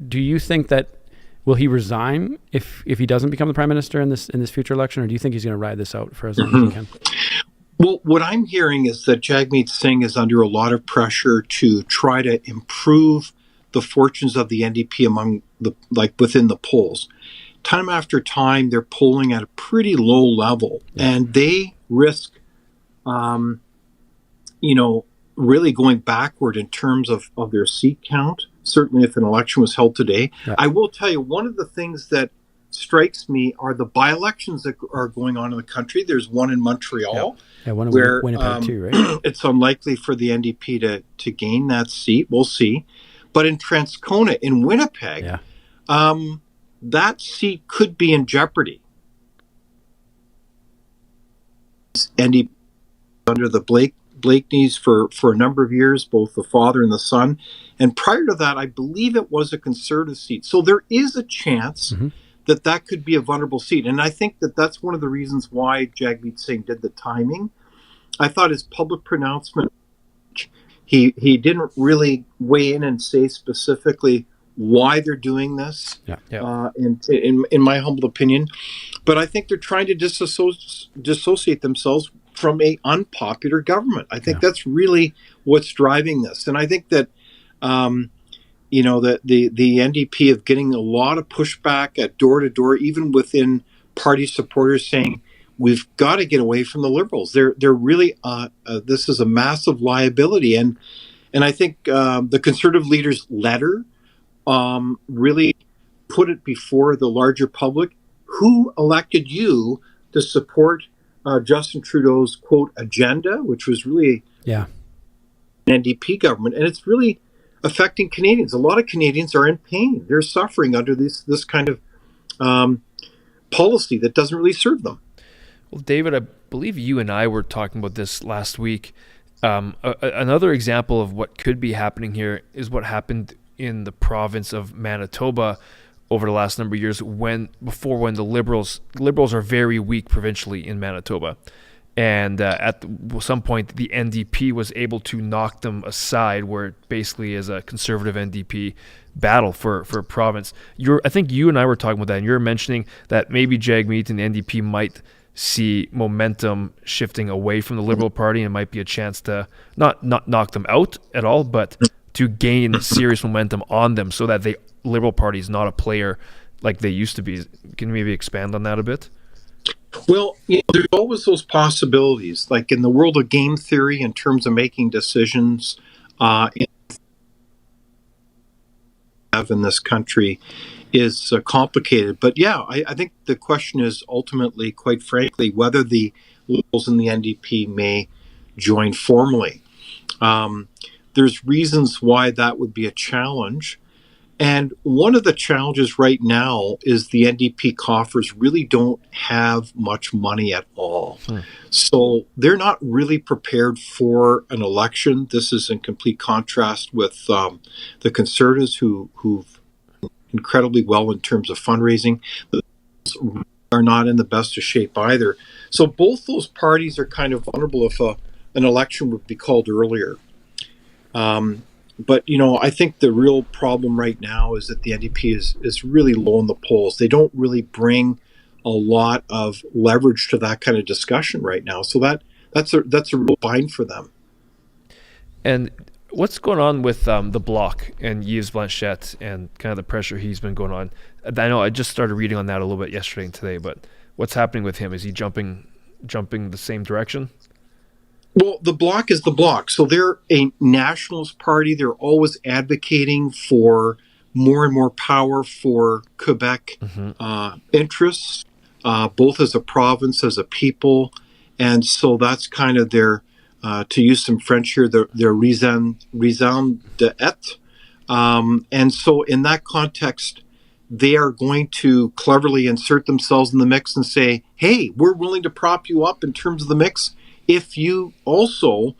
do you think that will he resign if he doesn't become the prime minister in this future election, or do you think he's going to ride this out for as long as he can? Well, what I'm hearing is that Jagmeet Singh is under a lot of pressure to try to improve the fortunes of the NDP within the polls. Time after time, they're polling at a pretty low level, and they risk, really going backward in terms of their seat count. Certainly, if an election was held today, I will tell you, one of the things that strikes me are the by-elections that are going on in the country. There's one in Montreal, one where Winnipeg too, right? It's unlikely for the NDP to gain that seat. We'll see. But in Transcona, in Winnipeg, that seat could be in jeopardy. NDP under the Blakeneys for a number of years, both the father and the son. And prior to that, I believe it was a Conservative seat. So there is a chance that could be a vulnerable seat. And I think that's one of the reasons why Jagmeet Singh did the timing. I thought his public pronouncement, he didn't really weigh in and say specifically why they're doing this, in my humble opinion. But I think they're trying to dissociate themselves from a unpopular government. I think that's really what's driving this. And I think that, that the NDP of getting a lot of pushback at door to door, even within party supporters, saying we've got to get away from the Liberals. They're really this is a massive liability, and I think the Conservative leader's letter really put it before the larger public. Who elected you to support Justin Trudeau's quote agenda, which was really an NDP government, and it's really affecting Canadians. A lot of Canadians are in pain. They're suffering under this kind of policy that doesn't really serve them. Well, David, I believe you and I were talking about this last week. Another example of what could be happening here is what happened in the province of Manitoba over the last number of years, when the Liberals are very weak provincially in Manitoba. And at some point, the NDP was able to knock them aside, where it basically is a Conservative NDP battle for a province. I think you and I were talking about that, and you're mentioning that maybe Jagmeet and the NDP might see momentum shifting away from the Liberal Party, and it might be a chance to not knock them out at all, but to gain serious momentum on them, so that the Liberal Party is not a player like they used to be. Can you maybe expand on that a bit? Well, there's always those possibilities, like in the world of game theory, in terms of making decisions in this country is complicated. But I think the question is ultimately, quite frankly, whether the Liberals and the NDP may join formally. There's reasons why that would be a challenge. And one of the challenges right now is the NDP coffers really don't have much money at all. So they're not really prepared for an election. This is in complete contrast with the Conservatives, who've incredibly well in terms of fundraising. The Liberals are not in the best of shape either. So both those parties are kind of vulnerable if an election would be called earlier. But, I think the real problem right now is that the NDP is really low in the polls. They don't really bring a lot of leverage to that kind of discussion right now. So that's a real bind for them. And what's going on with the Bloc and Yves Blanchette and kind of the pressure he's been going on? I know I just started reading on that a little bit yesterday and today, but what's happening with him? Is he jumping the same direction? Well, the Bloc is the Bloc. So they're a nationalist party. They're always advocating for more and more power for Quebec interests, both as a province, as a people. And so that's kind of their, to use some French here, their raison d'être. And so in that context, they are going to cleverly insert themselves in the mix and say, hey, we're willing to prop you up in terms of the mix if you also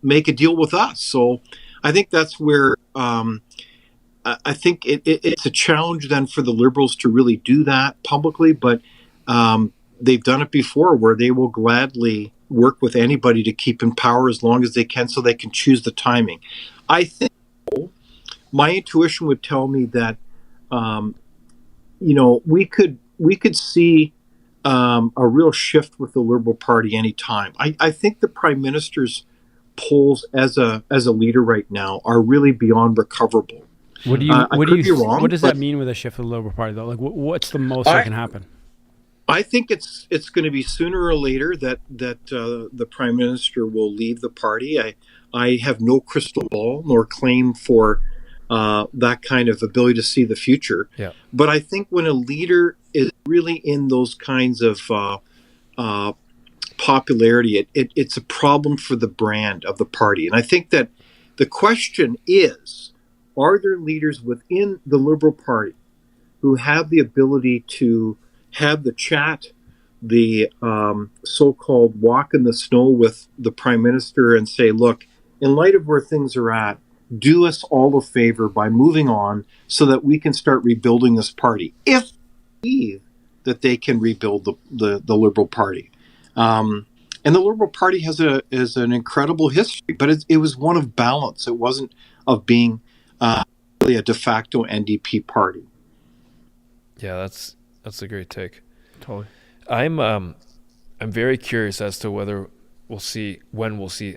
make a deal with us. So I think that's where I think it's a challenge then for the Liberals to really do that publicly, but they've done it before where they will gladly work with anybody to keep in power as long as they can so they can choose the timing. I think my intuition would tell me that we could see a real shift with the Liberal Party anytime. I think the Prime Minister's polls as a leader right now are really beyond recoverable. What do you I could be wrong, what does that mean with a shift of the Liberal Party though? Like what's the most that can happen? I think it's going to be sooner or later that the Prime Minister will leave the party. I have no crystal ball nor claim for that kind of ability to see the future. Yeah. But I think when a leader is really in those kinds of popularity, it's a problem for the brand of the party. And I think that the question is, are there leaders within the Liberal Party who have the ability to have the chat, the so-called walk in the snow with the Prime Minister and say, look, in light of where things are at, do us all a favor by moving on so that we can start rebuilding this party. If they believe that they can rebuild the Liberal Party. And the Liberal Party has an incredible history, but it was one of balance. It wasn't of being really a de facto NDP party. Yeah, that's a great take. Totally. I'm very curious as to when we'll see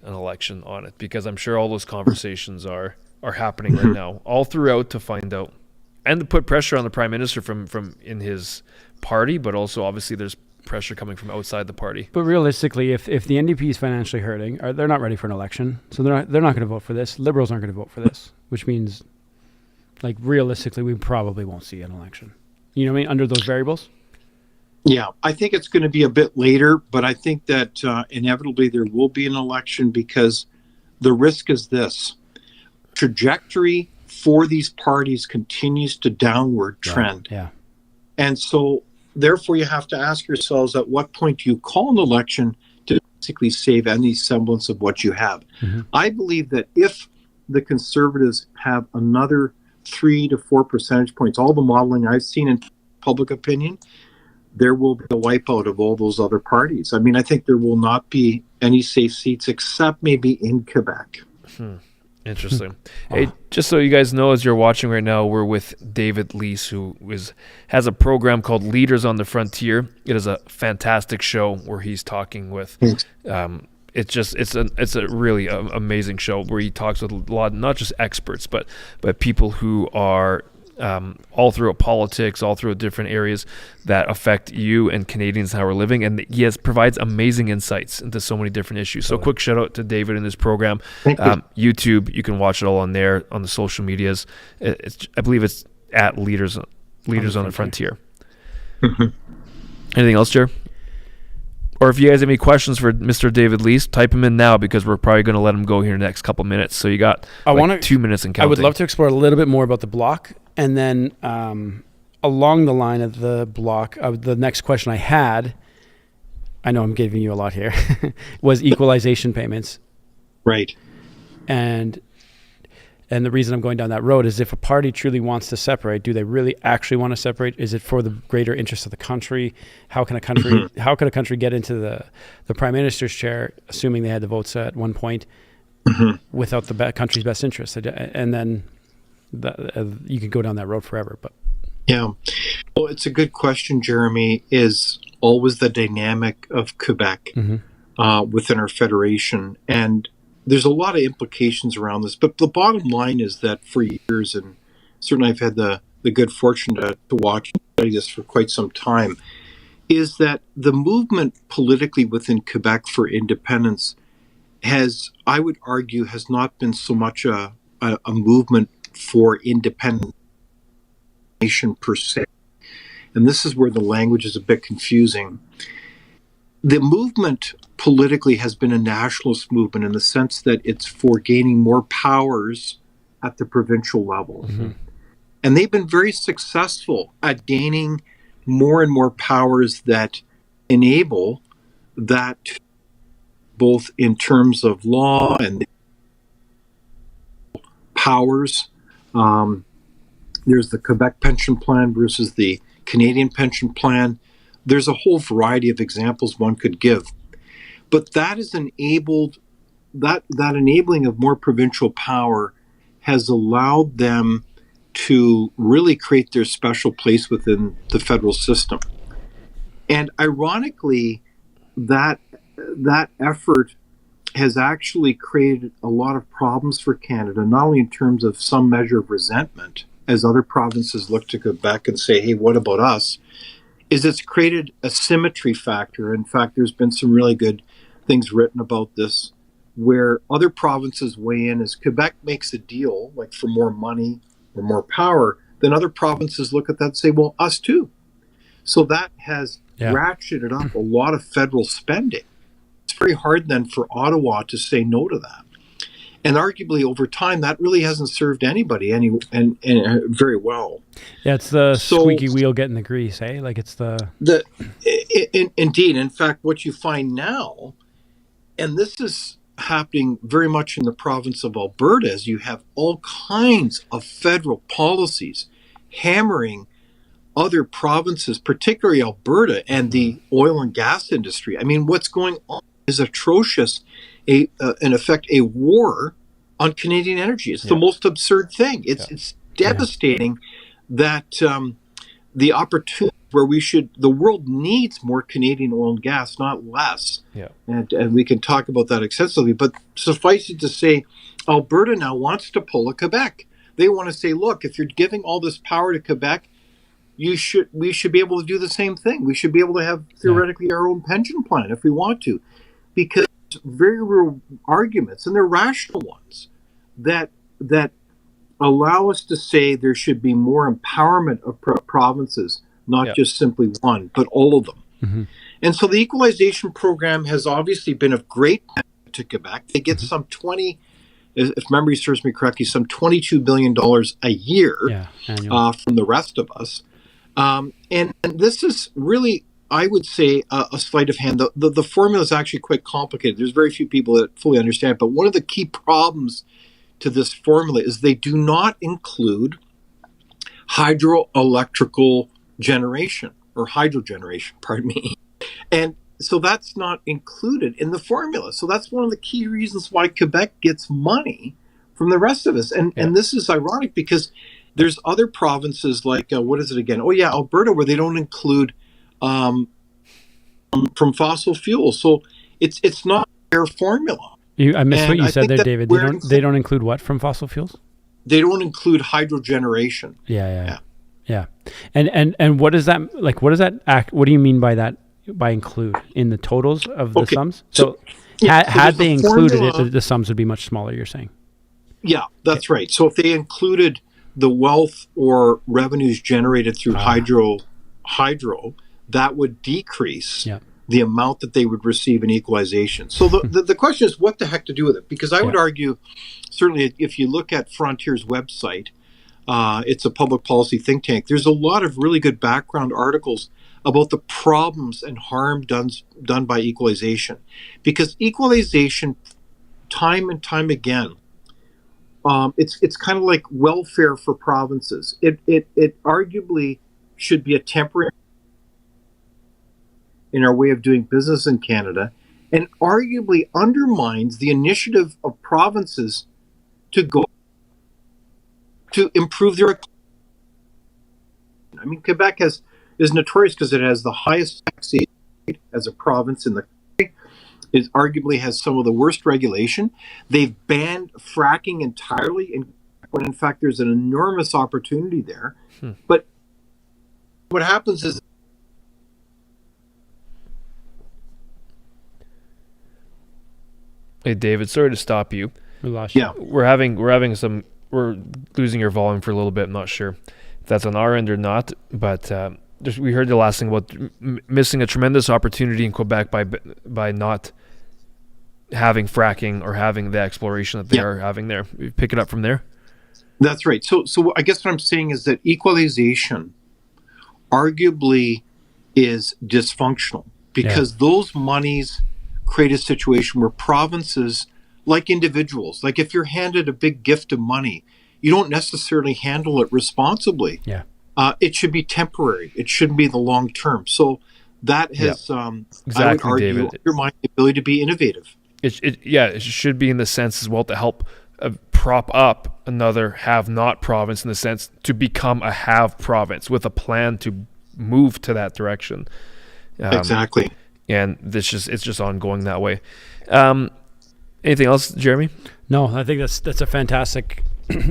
an election on it, because I'm sure all those conversations are happening right now, all throughout, to find out and to put pressure on the Prime Minister from in his party, but also obviously there's pressure coming from outside the party. But realistically, if the NDP is financially hurting, they're not ready for an election, so they're not going to vote for this. Liberals aren't going to vote for this, which means, like, realistically, we probably won't see an election. You know what I mean? Under those variables. Yeah, I think it's going to be a bit later, but I think that inevitably there will be an election, because the risk is this: trajectory for these parties continues to downward trend. Yeah. And so therefore you have to ask yourselves, at what point do you call an election to basically save any semblance of what you have? Mm-hmm. I believe that if the Conservatives have another 3 to 4 percentage points, all the modeling I've seen in public opinion, there will be a wipeout of all those other parties. I mean, I think there will not be any safe seats except maybe in Quebec. Interesting. Hey, just so you guys know, as you're watching right now, we're with David Lease, who has a program called Leaders on the Frontier. It is a fantastic show where he's talking with it's a really amazing show where he talks with a lot, not just experts, but people who are all through politics, all through different areas that affect you and Canadians and how we're living. And he provides amazing insights into so many different issues. So quick shout out to David in this program. YouTube, you can watch it all on there, on the social medias. I believe it's at Leaders on the Frontier. Anything else, Jer? Or if you guys have any questions for Mr. David Lease, type them in now, because we're probably going to let him go here in the next couple minutes. So you got 2 minutes and counting. I would love to explore a little bit more about the Bloc. And then along the line of the Bloc, the next question I had, I know I'm giving you a lot here, was equalization payments. Right. And And the reason I'm going down that road is if a party truly wants to separate, do they really actually want to separate? Is it for the greater interest of the country? How can a country how could a country get into the prime minister's chair, assuming they had the votes at one point, without the country's best interest? And then you could go down that road forever. But yeah, well, it's a good question, Jeremy. Is always the dynamic of Quebec within our federation, and there's a lot of implications around this, but the bottom line is that for years, and certainly I've had the good fortune to watch and study this for quite some time, is that the movement politically within Quebec for independence has, I would argue, has not been so much a movement for independent nation per se. And this is where the language is a bit confusing. The movement politically has been a nationalist movement in the sense that it's for gaining more powers at the provincial level. And they've been very successful at gaining more and more powers that enable that, both in terms of law and powers. There's the Quebec pension plan versus the Canadian pension plan. There's a whole variety of examples one could give. But that is enabled, that enabling of more provincial power has allowed them to really create their special place within the federal system. And ironically, that effort has actually created a lot of problems for Canada, not only in terms of some measure of resentment, as other provinces look to Quebec and say, hey, what about us? Is it's created a symmetry factor. In fact, there's been some really good things written about this, where other provinces weigh in as Quebec makes a deal, like for more money or more power, then other provinces look at that and say, well, us too. So that has ratcheted up a lot of federal spending. It's very hard then for Ottawa to say no to that. And arguably over time, that really hasn't served anybody very well. Yeah, it's the squeaky wheel getting the grease, eh? Like it's indeed. In fact, what you find now, and this is happening very much in the province of Alberta, is you have all kinds of federal policies hammering other provinces, particularly Alberta and the oil and gas industry. I mean, what's going on is atrocious. In effect, a war on Canadian energy. It's the most absurd thing. It's devastating that the opportunity where the world needs more Canadian oil and gas, not less. Yeah. And we can talk about that extensively, but suffice it to say, Alberta now wants to pull a Quebec. They want to say, look, if you're giving all this power to Quebec, we should be able to do the same thing. We should be able to have theoretically our own pension plan if we want to, because very real arguments, and they're rational ones, that allow us to say there should be more empowerment of provinces, not just simply one, but all of them. And so the equalization program has obviously been of great benefit to Quebec. They get some 20, if memory serves me correctly, some $22 billion a year from the rest of us. And this is really, I would say, a sleight of hand. The formula is actually quite complicated. There's very few people that fully understand. But one of the key problems to this formula is they do not include hydroelectrical generation or hydro generation, pardon me. And so that's not included in the formula. So that's one of the key reasons why Quebec gets money from the rest of us. And this is ironic because there's other provinces like, what is it again? Oh, yeah, Alberta, where they don't include from fossil fuels. So it's not their formula. I missed what you said there, David. They don't include what from fossil fuels? They don't include hydrogeneration. Yeah. And what does that like? What does that act? What do you mean by that? By include in the totals of the sums? So had they included it, the sums would be much smaller. You're saying? Yeah, that's right. So if they included the wealth or revenues generated through hydro, that would decrease the amount that they would receive in equalization. So the question is, what the heck to do with it? Because I would argue, certainly, if you look at Frontier's website, it's a public policy think tank. There's a lot of really good background articles about the problems and harm done by equalization. Because equalization, time and time again, it's kind of like welfare for provinces. It arguably should be a temporary in our way of doing business in Canada, and arguably undermines the initiative of provinces to go to improve their. I mean, Quebec is notorious because it has the highest tax rate as a province in the country. It arguably has some of the worst regulation. They've banned fracking entirely, when in fact there's an enormous opportunity there. But what happens is, hey David, sorry to stop you. We lost you. yeah, We're losing your volume for a little bit. I'm not sure if that's on our end or not, but we heard the last thing about missing a tremendous opportunity in Quebec by not having fracking or having the exploration that they are having there. You pick it up from there. that's right. So I guess what I'm saying is that equalization arguably is dysfunctional because those monies create a situation where provinces, like individuals, like if you're handed a big gift of money, you don't necessarily handle it responsibly. Yeah. It should be temporary. It shouldn't be the long term. So that has, Exactly, I would argue, David. undermined the ability to be innovative. It should be in the sense as well to help prop up another have-not province in the sense to become a have province with a plan to move to that direction. Exactly. And it's just ongoing that way. Anything else, Jeremy? No, I think that's a fantastic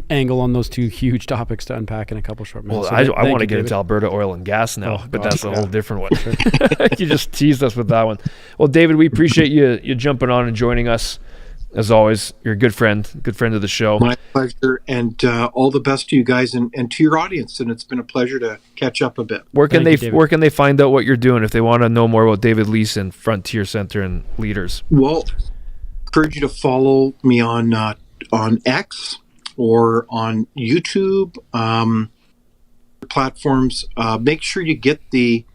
angle on those two huge topics to unpack in a couple short minutes. Well, So I want to thank you, get David. into Alberta oil and gas now, Oh, but God. that's a whole different one. You just teased us with that one. Well, David, we appreciate you jumping on and joining us. As always, you're a good friend of the show. My pleasure, and all the best to you guys and to your audience. And it's been a pleasure to catch up a bit. Where can Thank you, David. where can they find out what you're doing if they want to know more about David Lease and Frontier Center and Leaders? Well, encourage you to follow me on X or on YouTube platforms. Make sure you get the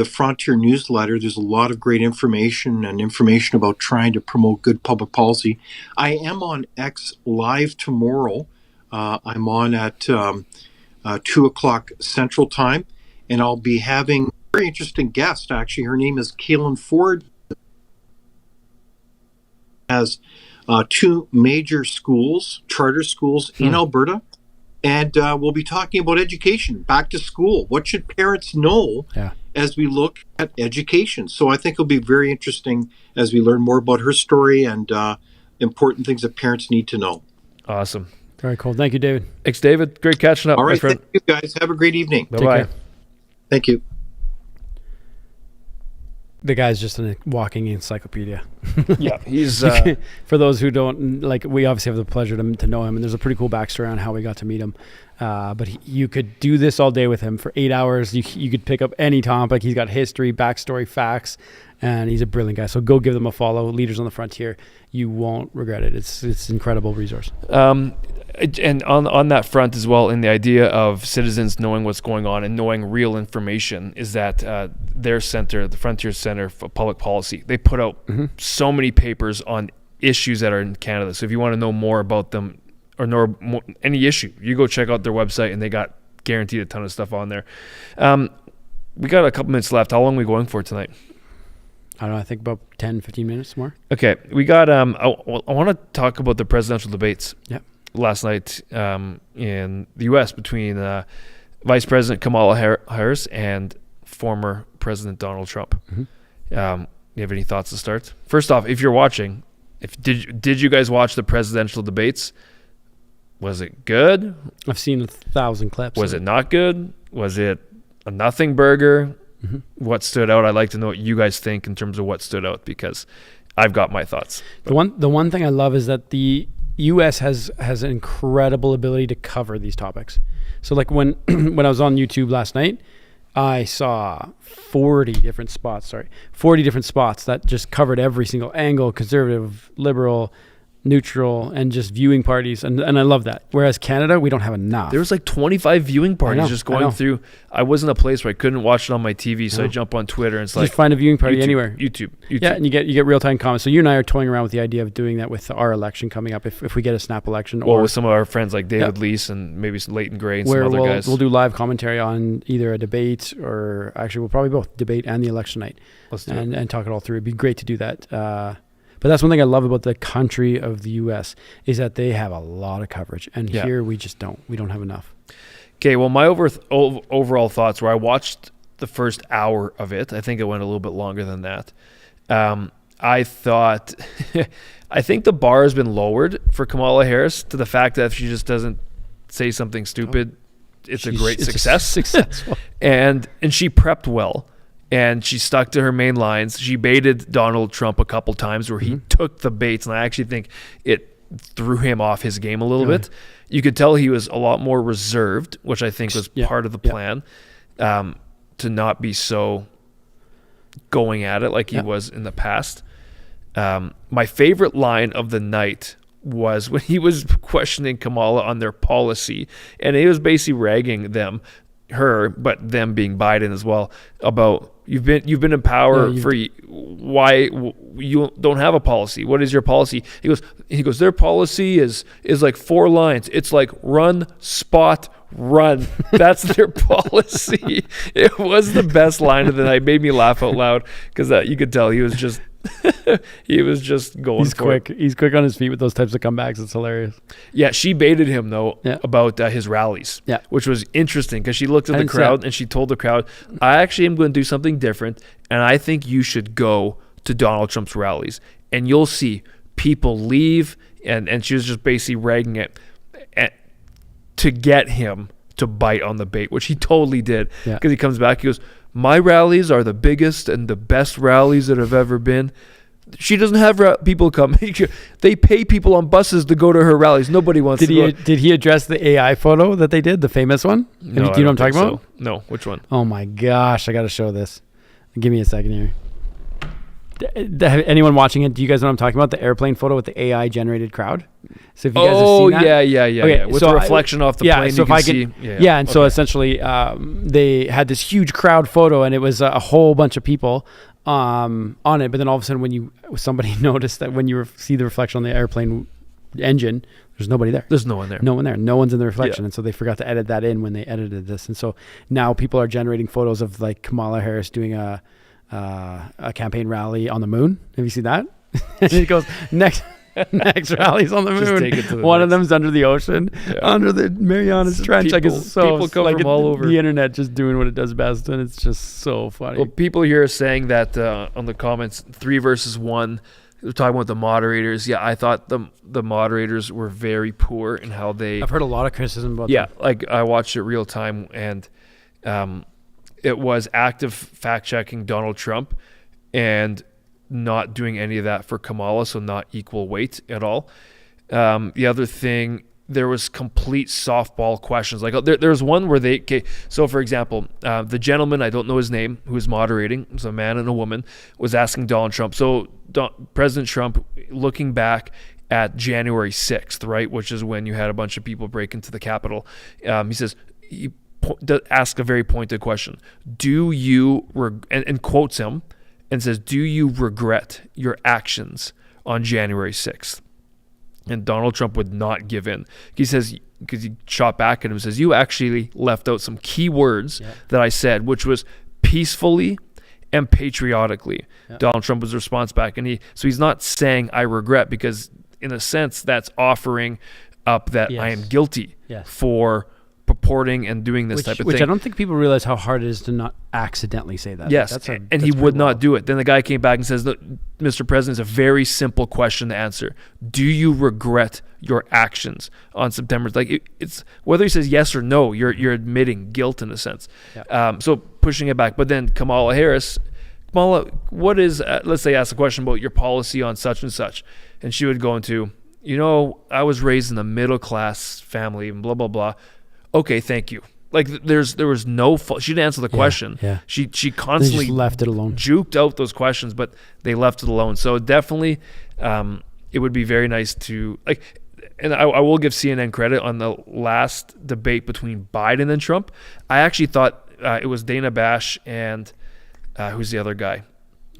Frontier newsletter. There's a lot of great information about trying to promote good public policy. I am on X live tomorrow. I'm on at 2:00 Central Time, and I'll be having a very interesting guest. Actually, her name is Kaylin Ford. Has two major schools, charter schools in Alberta, and we'll be talking about education, back to school. What should parents know as we look at education? So I think it'll be very interesting as we learn more about her story and important things that parents need to know. Awesome. Very cool. Thank you, David. Thanks, David. Great catching up, All my right, friend. thank you guys. Have a great evening. Bye-bye. care. Thank you. The guy's just a walking encyclopedia. Yeah, he's For those who don't, we obviously have the pleasure to know him, and there's a pretty cool backstory on how we got to meet him. But you could do this all day with him for 8 hours. You could pick up any topic. He's got history, backstory, facts, and he's a brilliant guy. So go give them a follow. Leaders on the Frontier. You won't regret it. It's an incredible resource. and on that front as well, in the idea of citizens knowing what's going on and knowing real information, is that their center, the Frontier Center for Public Policy, they put out so many papers on issues that are in Canada. So if you want to know more about them or know more, any issue, you go check out their website, and they got guaranteed a ton of stuff on there. We got a couple minutes left. How long are we going for tonight? I don't know. I think about 10, 15 minutes more. Okay, we got. I want to talk about the presidential debates. Yep. Last night in the U.S. between Vice President Kamala Harris and former President Donald Trump. You have any thoughts to start? First off, if you're watching, did you guys watch the presidential debates? Was it good? I've seen 1,000 clips. Was it not good? Was it a nothing burger? What stood out? I'd like to know what you guys think in terms of what stood out, because I've got my thoughts. The one thing I love is that the U.S. has an incredible ability to cover these topics. So like when I was on YouTube last night, I saw 40 different spots that just covered every single angle: conservative, liberal, neutral, and just viewing parties. And I love that. Whereas Canada, we don't have enough. There was like 25 viewing parties just I know. going through. I wasn't a place where I couldn't watch it on my TV, so I jump on Twitter and it's just find a viewing party YouTube, anywhere. YouTube. Yeah, and you get real-time comments. So you and I are toying around with the idea of doing that with our election coming up if we get a snap election. Well, or with some of our friends like David Lease and maybe some Leighton Gray and where some other guys. we'll do live commentary on either a debate or actually we'll probably both debate and the election night. Let's do it. And talk it all through. It'd be great to do that. But that's one thing I love about the country of the U.S. is that they have a lot of coverage, and here we just don't. We don't have enough. Okay, well, my overall thoughts were I watched the first hour of it. I think it went a little bit longer than that. I thought, I think the bar has been lowered for Kamala Harris to the fact that if she just doesn't say something stupid, it's a great success. Successful. And she prepped well. And she stuck to her main lines. She baited Donald Trump a couple times where he took the baits, and I actually think it threw him off his game a little bit. You could tell he was a lot more reserved, which I think was part of the plan, to not be so going at it like he was in the past. My favorite line of the night was when he was questioning Kamala on their policy, and he was basically ragging her, but them being Biden as well, about you've been in power for why you don't have a policy. What is your policy? He goes their policy is like 4 lines. It's like run, spot, run. That's their policy. It was the best line of the night. It made me laugh out loud because you could tell he was just going. He's quick. He's quick on his feet with those types of comebacks. It's hilarious. Yeah, she baited him though about his rallies, which was interesting because she looked at the crowd and she told the crowd, "I actually am going to do something different, and I think you should go to Donald Trump's rallies, and you'll see people leave." And she was just basically ragging it to get him to bite on the bait, which he totally did because he comes back, he goes, "My rallies are the biggest and the best rallies that have ever been." She doesn't have people come. They pay people on buses to go to her rallies. Nobody wants to go. Did he address the AI photo that they did, the famous one? No, do you know what I'm talking about? No, which one? Oh my gosh, I got to show this. Give me a second here. Anyone watching it, do you guys know what I'm talking about? The airplane photo with the AI generated crowd? So if you guys have seen that. Yeah. With the reflection off the plane, so you can see. And so essentially they had this huge crowd photo, and it was a whole bunch of people on it. But then all of a sudden, somebody noticed that when you see the reflection on the airplane engine, there's nobody there. There's no one there. No one there. No one's in the reflection. And so they forgot to edit that in when they edited this. And so now people are generating photos of like Kamala Harris doing a campaign rally on the moon. Have you seen that? And it goes next rally's on the moon. One of them's under the ocean, under the Marianas Trench. People come from all over. The internet just doing what it does best, and it's just so funny. Well, people here are saying that on the comments, 3 versus 1. They're talking about the moderators. Yeah, I thought the moderators were very poor in how they. I've heard a lot of criticism about. Yeah, like I watched it real time, and it was active fact checking Donald Trump, and not doing any of that for Kamala, so not equal weight at all. The other thing, there was complete softball questions. Like there's one where so for example, the gentleman, I don't know his name, who was moderating, it was a man and a woman, was asking Donald Trump. So President Trump, looking back at January 6th, right, which is when you had a bunch of people break into the Capitol, he says, ask a very pointed question. Do you, and quotes him, and says, "Do you regret your actions on January 6th?" And Donald Trump would not give in. He says, because he shot back at him, says, "You actually left out some key words that I said, which was peacefully and patriotically." Donald Trump was response back. And he's not saying I regret, because in a sense that's offering up that I am guilty for purporting and doing this type of thing. Which I don't think people realize how hard it is to not accidentally say that. Yes, and he would not do it. Then the guy came back and says, "Look, Mr. President, it's a very simple question to answer. Do you regret your actions on September?" Like it's whether he says yes or no, you're admitting guilt in a sense. So pushing it back. But then Kamala Harris, what is, let's say ask a question about your policy on such and such, and she would go into, I was raised in a middle class family and blah blah blah. Okay, thank you. Like there was no fault. She didn't answer the question. She constantly just left it alone. Juked out those questions, but they left it alone. So definitely, it would be very nice to like. And I will give CNN credit on the last debate between Biden and Trump. I actually thought it was Dana Bash and who's the other guy?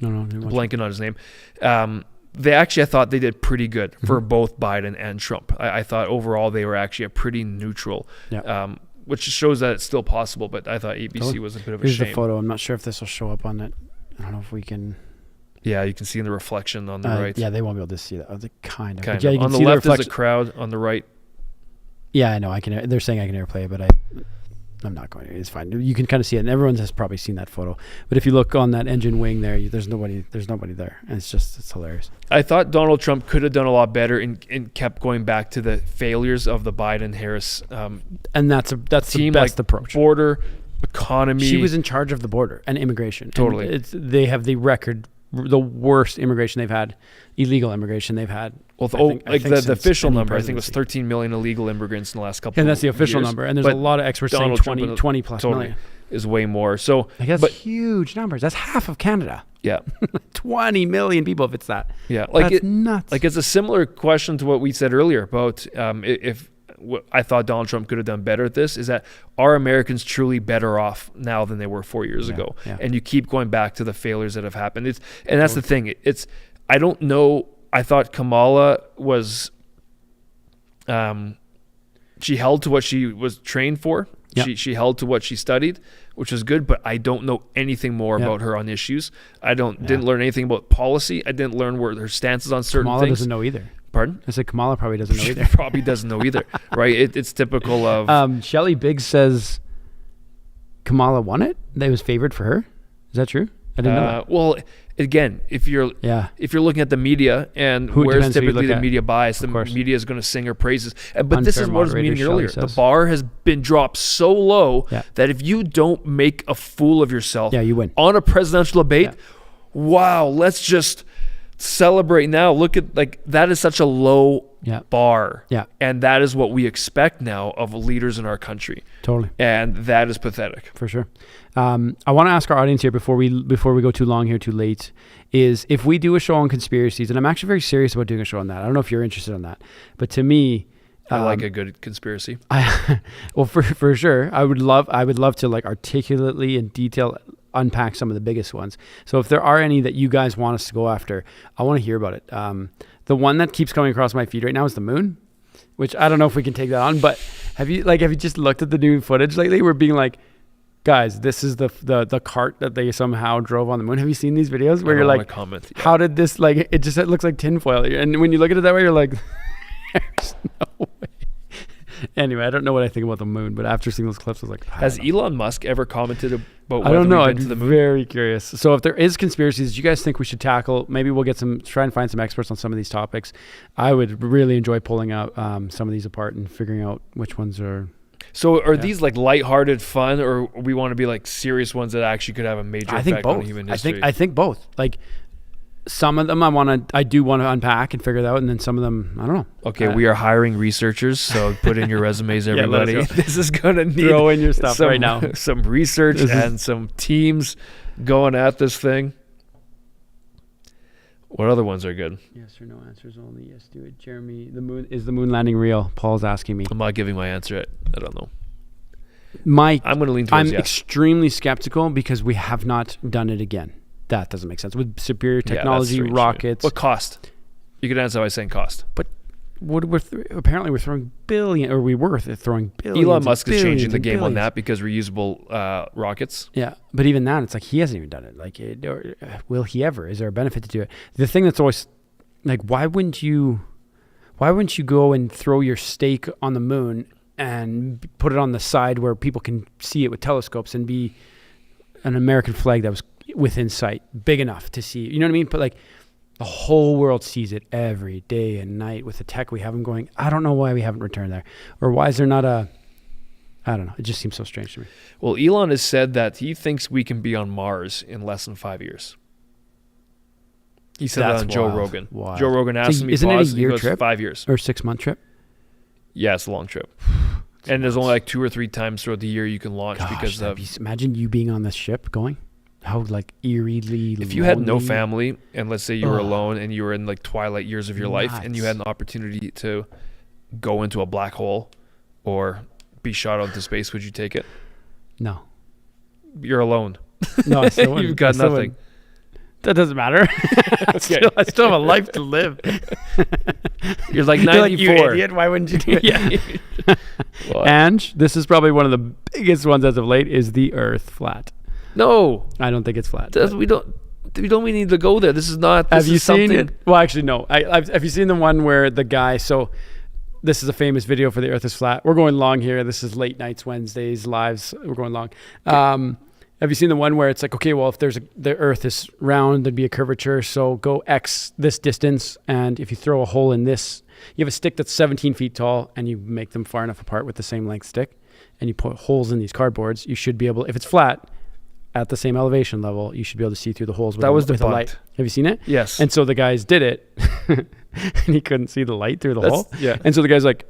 Blanking on his name. I thought they did pretty good for both Biden and Trump. I thought overall they were actually a pretty neutral, which shows that it's still possible. But I thought ABC was a bit of a shame. Here's the photo. I'm not sure if this will show up on it. I don't know if we can. Yeah, you can see in the reflection on the right. Yeah, they won't be able to see that. Kind of. Kind yeah, of. you can On the see left the is a crowd. On the right. Yeah, I know. I can. They're saying I can airplay it, but I'm not going to. It's fine. You can kind of see it, and everyone has probably seen that photo. But if you look on that engine wing there, there's nobody there, and it's hilarious. I thought Donald Trump could have done a lot better and kept going back to the failures of the Biden-Harris and that's team, the best like approach. Border, economy. She was in charge of the border and immigration. Totally. And they have the record, the worst immigration they've had, illegal immigration they've had. Well, the official number, I think, was 13 million illegal immigrants in the last couple of years. And that's the official number. And there's a lot of experts saying 20 plus million. Is way more. So that's huge numbers. That's half of Canada. Yeah. 20 million people if it's that. Yeah. That's nuts. Like it's a similar question to what we said earlier about if what I thought Donald Trump could have done better at this, is that are Americans truly better off now than they were 4 years ago? Yeah. And you keep going back to the failures that have happened. And that's the thing. I don't know. I thought Kamala was, she held to what she was trained for. Yeah. She held to what she studied, which is good, but I don't know anything more about her on issues. I didn't learn anything about policy. I didn't learn where her stance is on certain Kamala things. Doesn't know either. Pardon? I said Kamala probably doesn't know either. She probably doesn't know either, right? It's typical of... Shelley Biggs says Kamala won it? That it was favored for her? Is that true? I didn't know that. Well, again, if you're looking at the media and where's typically the media bias, the media is going to sing her praises. But this is what I was meaning earlier. The bar has been dropped so low that if you don't make a fool of yourself you win. On a presidential debate, wow, let's just celebrate now. Look at that is such a low bar. Yeah. And that is what we expect now of leaders in our country. Totally. And that is pathetic. For sure. I want to ask our audience here before we go too long here, too late, is if we do a show on conspiracies, and I'm actually very serious about doing a show on that. I don't know if you're interested in that, but to me, I like a good conspiracy. Well, for sure, I would love to articulately in detail unpack some of the biggest ones. So if there are any that you guys want us to go after, I want to hear about it. The one that keeps coming across my feed right now is the moon, which I don't know if we can take that on, but have you just looked at the new footage lately? We're being like, guys, this is the cart that they somehow drove on the moon. Have you seen these videos where you're like, how did this, it looks like tinfoil. And when you look at it that way, you're like, there's no way. Anyway, I don't know what I think about the moon, but after seeing those clips, I was like, has Elon Musk ever commented about I don't know. We've been to the moon? Very curious. So if there is conspiracies you guys think we should tackle, maybe we'll try and find some experts on some of these topics. I would really enjoy pulling out some of these apart and figuring out which ones are. So are these lighthearted fun, or we want to be serious ones that actually could have a major effect on human history? I think both. Some of them I do want to unpack and figure it out, and then some of them I don't know. Okay, we are hiring researchers, so put in your resumes, everybody. This is gonna need throw in your stuff right now. Some research and some teams going at this thing. What other ones are good? Yes or no answers only. Yes, do it. Jeremy, is the moon landing real? Paul's asking me. I'm not giving my answer yet. I don't know. I'm going to lean towards yes. Extremely skeptical because we have not done it again. That doesn't make sense. With superior technology, rockets. What cost? You could answer by saying cost. But apparently we're throwing billions. Elon Musk is changing the game on that because reusable rockets. Yeah, but even that, it's he hasn't even done it. Will he ever? Is there a benefit to do it? The thing that's always why wouldn't you go and throw your stake on the moon and put it on the side where people can see it with telescopes and be an American flag that was within sight, big enough to see? You know what I mean? But the whole world sees it every day and night with the tech we have them going. I don't know why we haven't returned there, or why is there not I don't know. It just seems so strange to me. Well, Elon has said that he thinks we can be on Mars in less than 5 years. He said that on Joe Rogan. Wild. Joe Rogan asked me, isn't it a year trip? 5 years. Or 6 month trip? Yeah, it's a long trip. And there's only 2 or 3 times throughout the year you can launch because of... Imagine you being on this ship going. how like eerily If you had no lonely. family, and let's say you were Ugh. alone and you were in like twilight years of your life, and you had an opportunity to go into a black hole or be shot out into space, would you take it? No. You're alone. No, I still wouldn't. You've got I still nothing. wouldn't. That doesn't matter. I still have a life to live. You're like You're like, 94. you idiot. Why wouldn't you do it? Yeah. Well, And this is probably one of the biggest ones as of late is the Earth flat. no, I don't think it's flat. we don't need to go there. This is not. This Have you is seen something. it? Well, actually, no. Have you seen the one where the guy? So, this is a famous video for the Earth is flat. We're going long here. This is late nights, Wednesdays, lives. We're going long. Have you seen the one where it's like, okay, well, if the Earth is round, there'd be a curvature. So go X this distance, and if you throw a hole in this, you have a stick that's 17 feet tall, and you make them far enough apart with the same length stick, and you put holes in these cardboards. You should be able, if it's flat, at the same elevation level, you should be able to see through the holes with, That was with a light. debunked. Have you seen it? Yes. And so the guys did it, and he couldn't see the light through the hole. Yeah. And so the guy's like,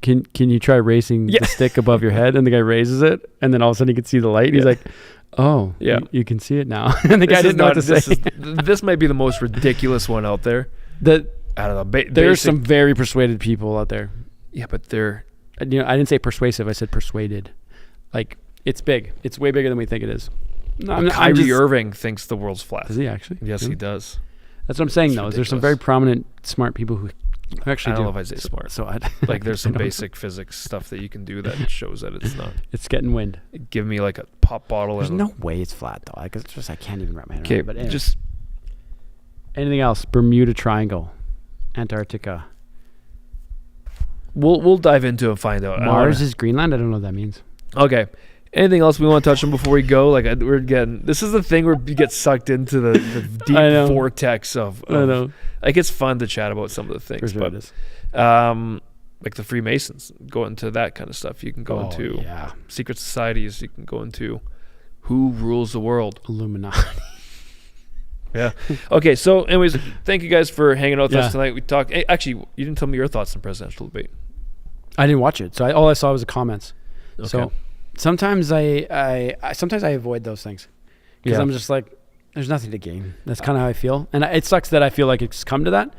can you try raising the stick above your head? And the guy raises it, and then all of a sudden he can see the light. And he's like, oh, Yeah. you can see it now. And the guy didn't know what to say. This might be the most ridiculous one out there. I don't know. There's some very persuaded people out there. Yeah, but they're. I didn't say persuasive. I said persuaded. Like, it's big. It's way bigger than we think it is. No, I'm Kyrie Irving thinks the world's flat. Does he actually? Yes, Really? he does. That's what I'm saying, It's though. There's some ridiculous. very prominent, smart people who actually I do. don't know if I say smart. So Like, there's some I don't- basic physics stuff that you can do that shows that it's not. It's getting wind. Give me like a pop bottle. There's and no way it's flat, though. Like, it's just I can't even wrap my head around Okay, it. But anyway. just Anything else? Bermuda Triangle, Antarctica, we'll dive into it and find out. Mars is Greenland. I don't know what that means. Okay. Anything else we want to touch on before we go? Like, we're getting. This is the thing where you get sucked into the I know. deep vortex of. I know. Like, it's fun to chat about some of the things, For sure it but is. like the Freemasons, go into that kind of stuff. You can go into yeah, secret societies. You can go into who rules the world. Illuminati. Yeah. Okay. So, anyways, thank you guys for hanging out with Yeah. us tonight. We talked. Hey, actually, you didn't tell me your thoughts on presidential debate. I didn't watch it, so all I saw was the comments. Okay. So sometimes I avoid those things because Yeah. I'm just like, there's nothing to gain. That's kind of how I feel, and it sucks that I feel like it's come to that.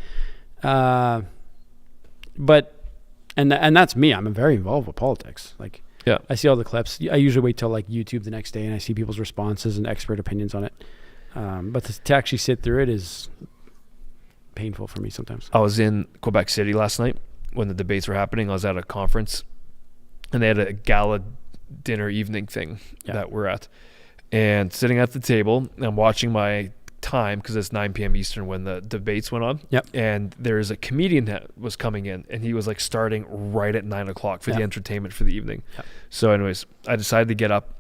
But that's me. I'm very involved with politics. Like, Yeah. I see all the clips. I usually wait till like YouTube the next day, and I see people's responses and expert opinions on it. But to actually sit through it is painful for me sometimes. I was in Quebec City last night when the debates were happening. I was at a conference, and they had a gala dinner evening thing that we're at. And sitting at the table, I'm watching my time because it's 9 p.m. Eastern when the debates went on. Yep. And there's a comedian that was coming in, and he was like starting right at 9 o'clock for the Yep. entertainment for the evening. Yep. So anyways, I decided to get up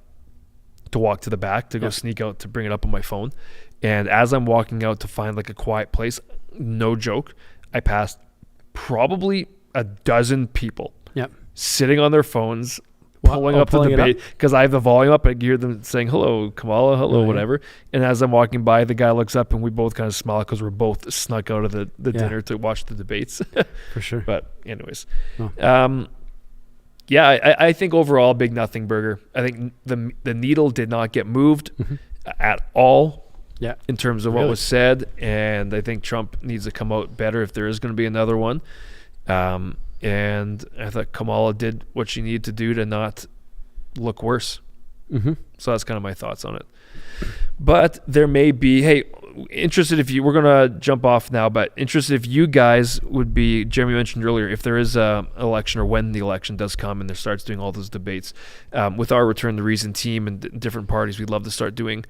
to walk to the back to go Yep. sneak out to bring it up on my phone. And as I'm walking out to find like a quiet place, no joke, I passed probably a dozen people Yep. sitting on their phones, What? pulling Oh, up the pulling it debate because I have the volume up. I hear them saying, hello, Kamala, hello, Oh, yeah. whatever. And as I'm walking by, the guy looks up and we both kind of smile because we're both snuck out of the Yeah. dinner to watch the debates. For sure. But anyways, Oh. yeah, I think overall, big nothing burger. I think the needle did not get moved at all Yeah. in terms of what Really? was said. And I think Trump needs to come out better if there is going to be another one. And I thought Kamala did what she needed to do to not look worse. Mm-hmm. So that's kind of my thoughts on it. But there may be, hey, interested if you, we're going to jump off now, but interested if you guys would be, Jeremy mentioned earlier, if there is an election or when the election does come and there starts doing all those debates, with our Return to Reason team and different parties, we'd love to start doing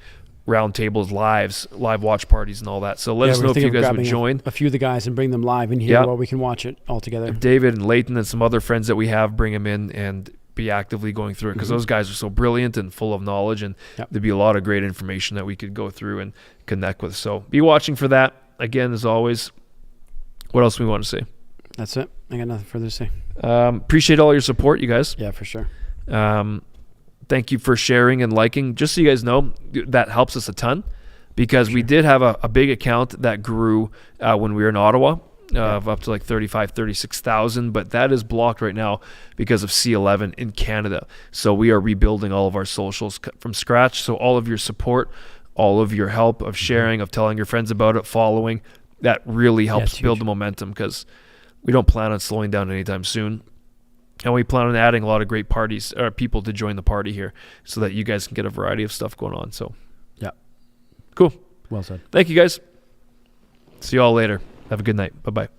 roundtables, live watch parties and all that. So let us know if you guys would join. A few of the guys and bring them live in here Yeah. while we can watch it all together. David and Leighton and some other friends that we have, bring them in and be actively going through it because those guys are so brilliant and full of knowledge, and Yep. there'd be a lot of great information that we could go through and connect with. So be watching for that. Again, as always, what else do we want to say? That's it. I got nothing further to say. Appreciate all your support, you guys. Yeah, for sure. Thank you for sharing and liking. Just so you guys know, that helps us a ton because we did have a big account that grew when we were in Ottawa. Of up to like 36,000, but that is blocked right now because of C11 in Canada. So we are rebuilding all of our socials from scratch. So all of your support all of your help, of sharing, of telling your friends about it, following. That really helps it's build huge. the momentum, because we don't plan on slowing down anytime soon. And we plan on adding a lot of great parties or people to join the party here so that you guys can get a variety of stuff going on. So, Yeah. Cool. Well said. Thank you, guys. See you all later. Have a good night. Bye-bye.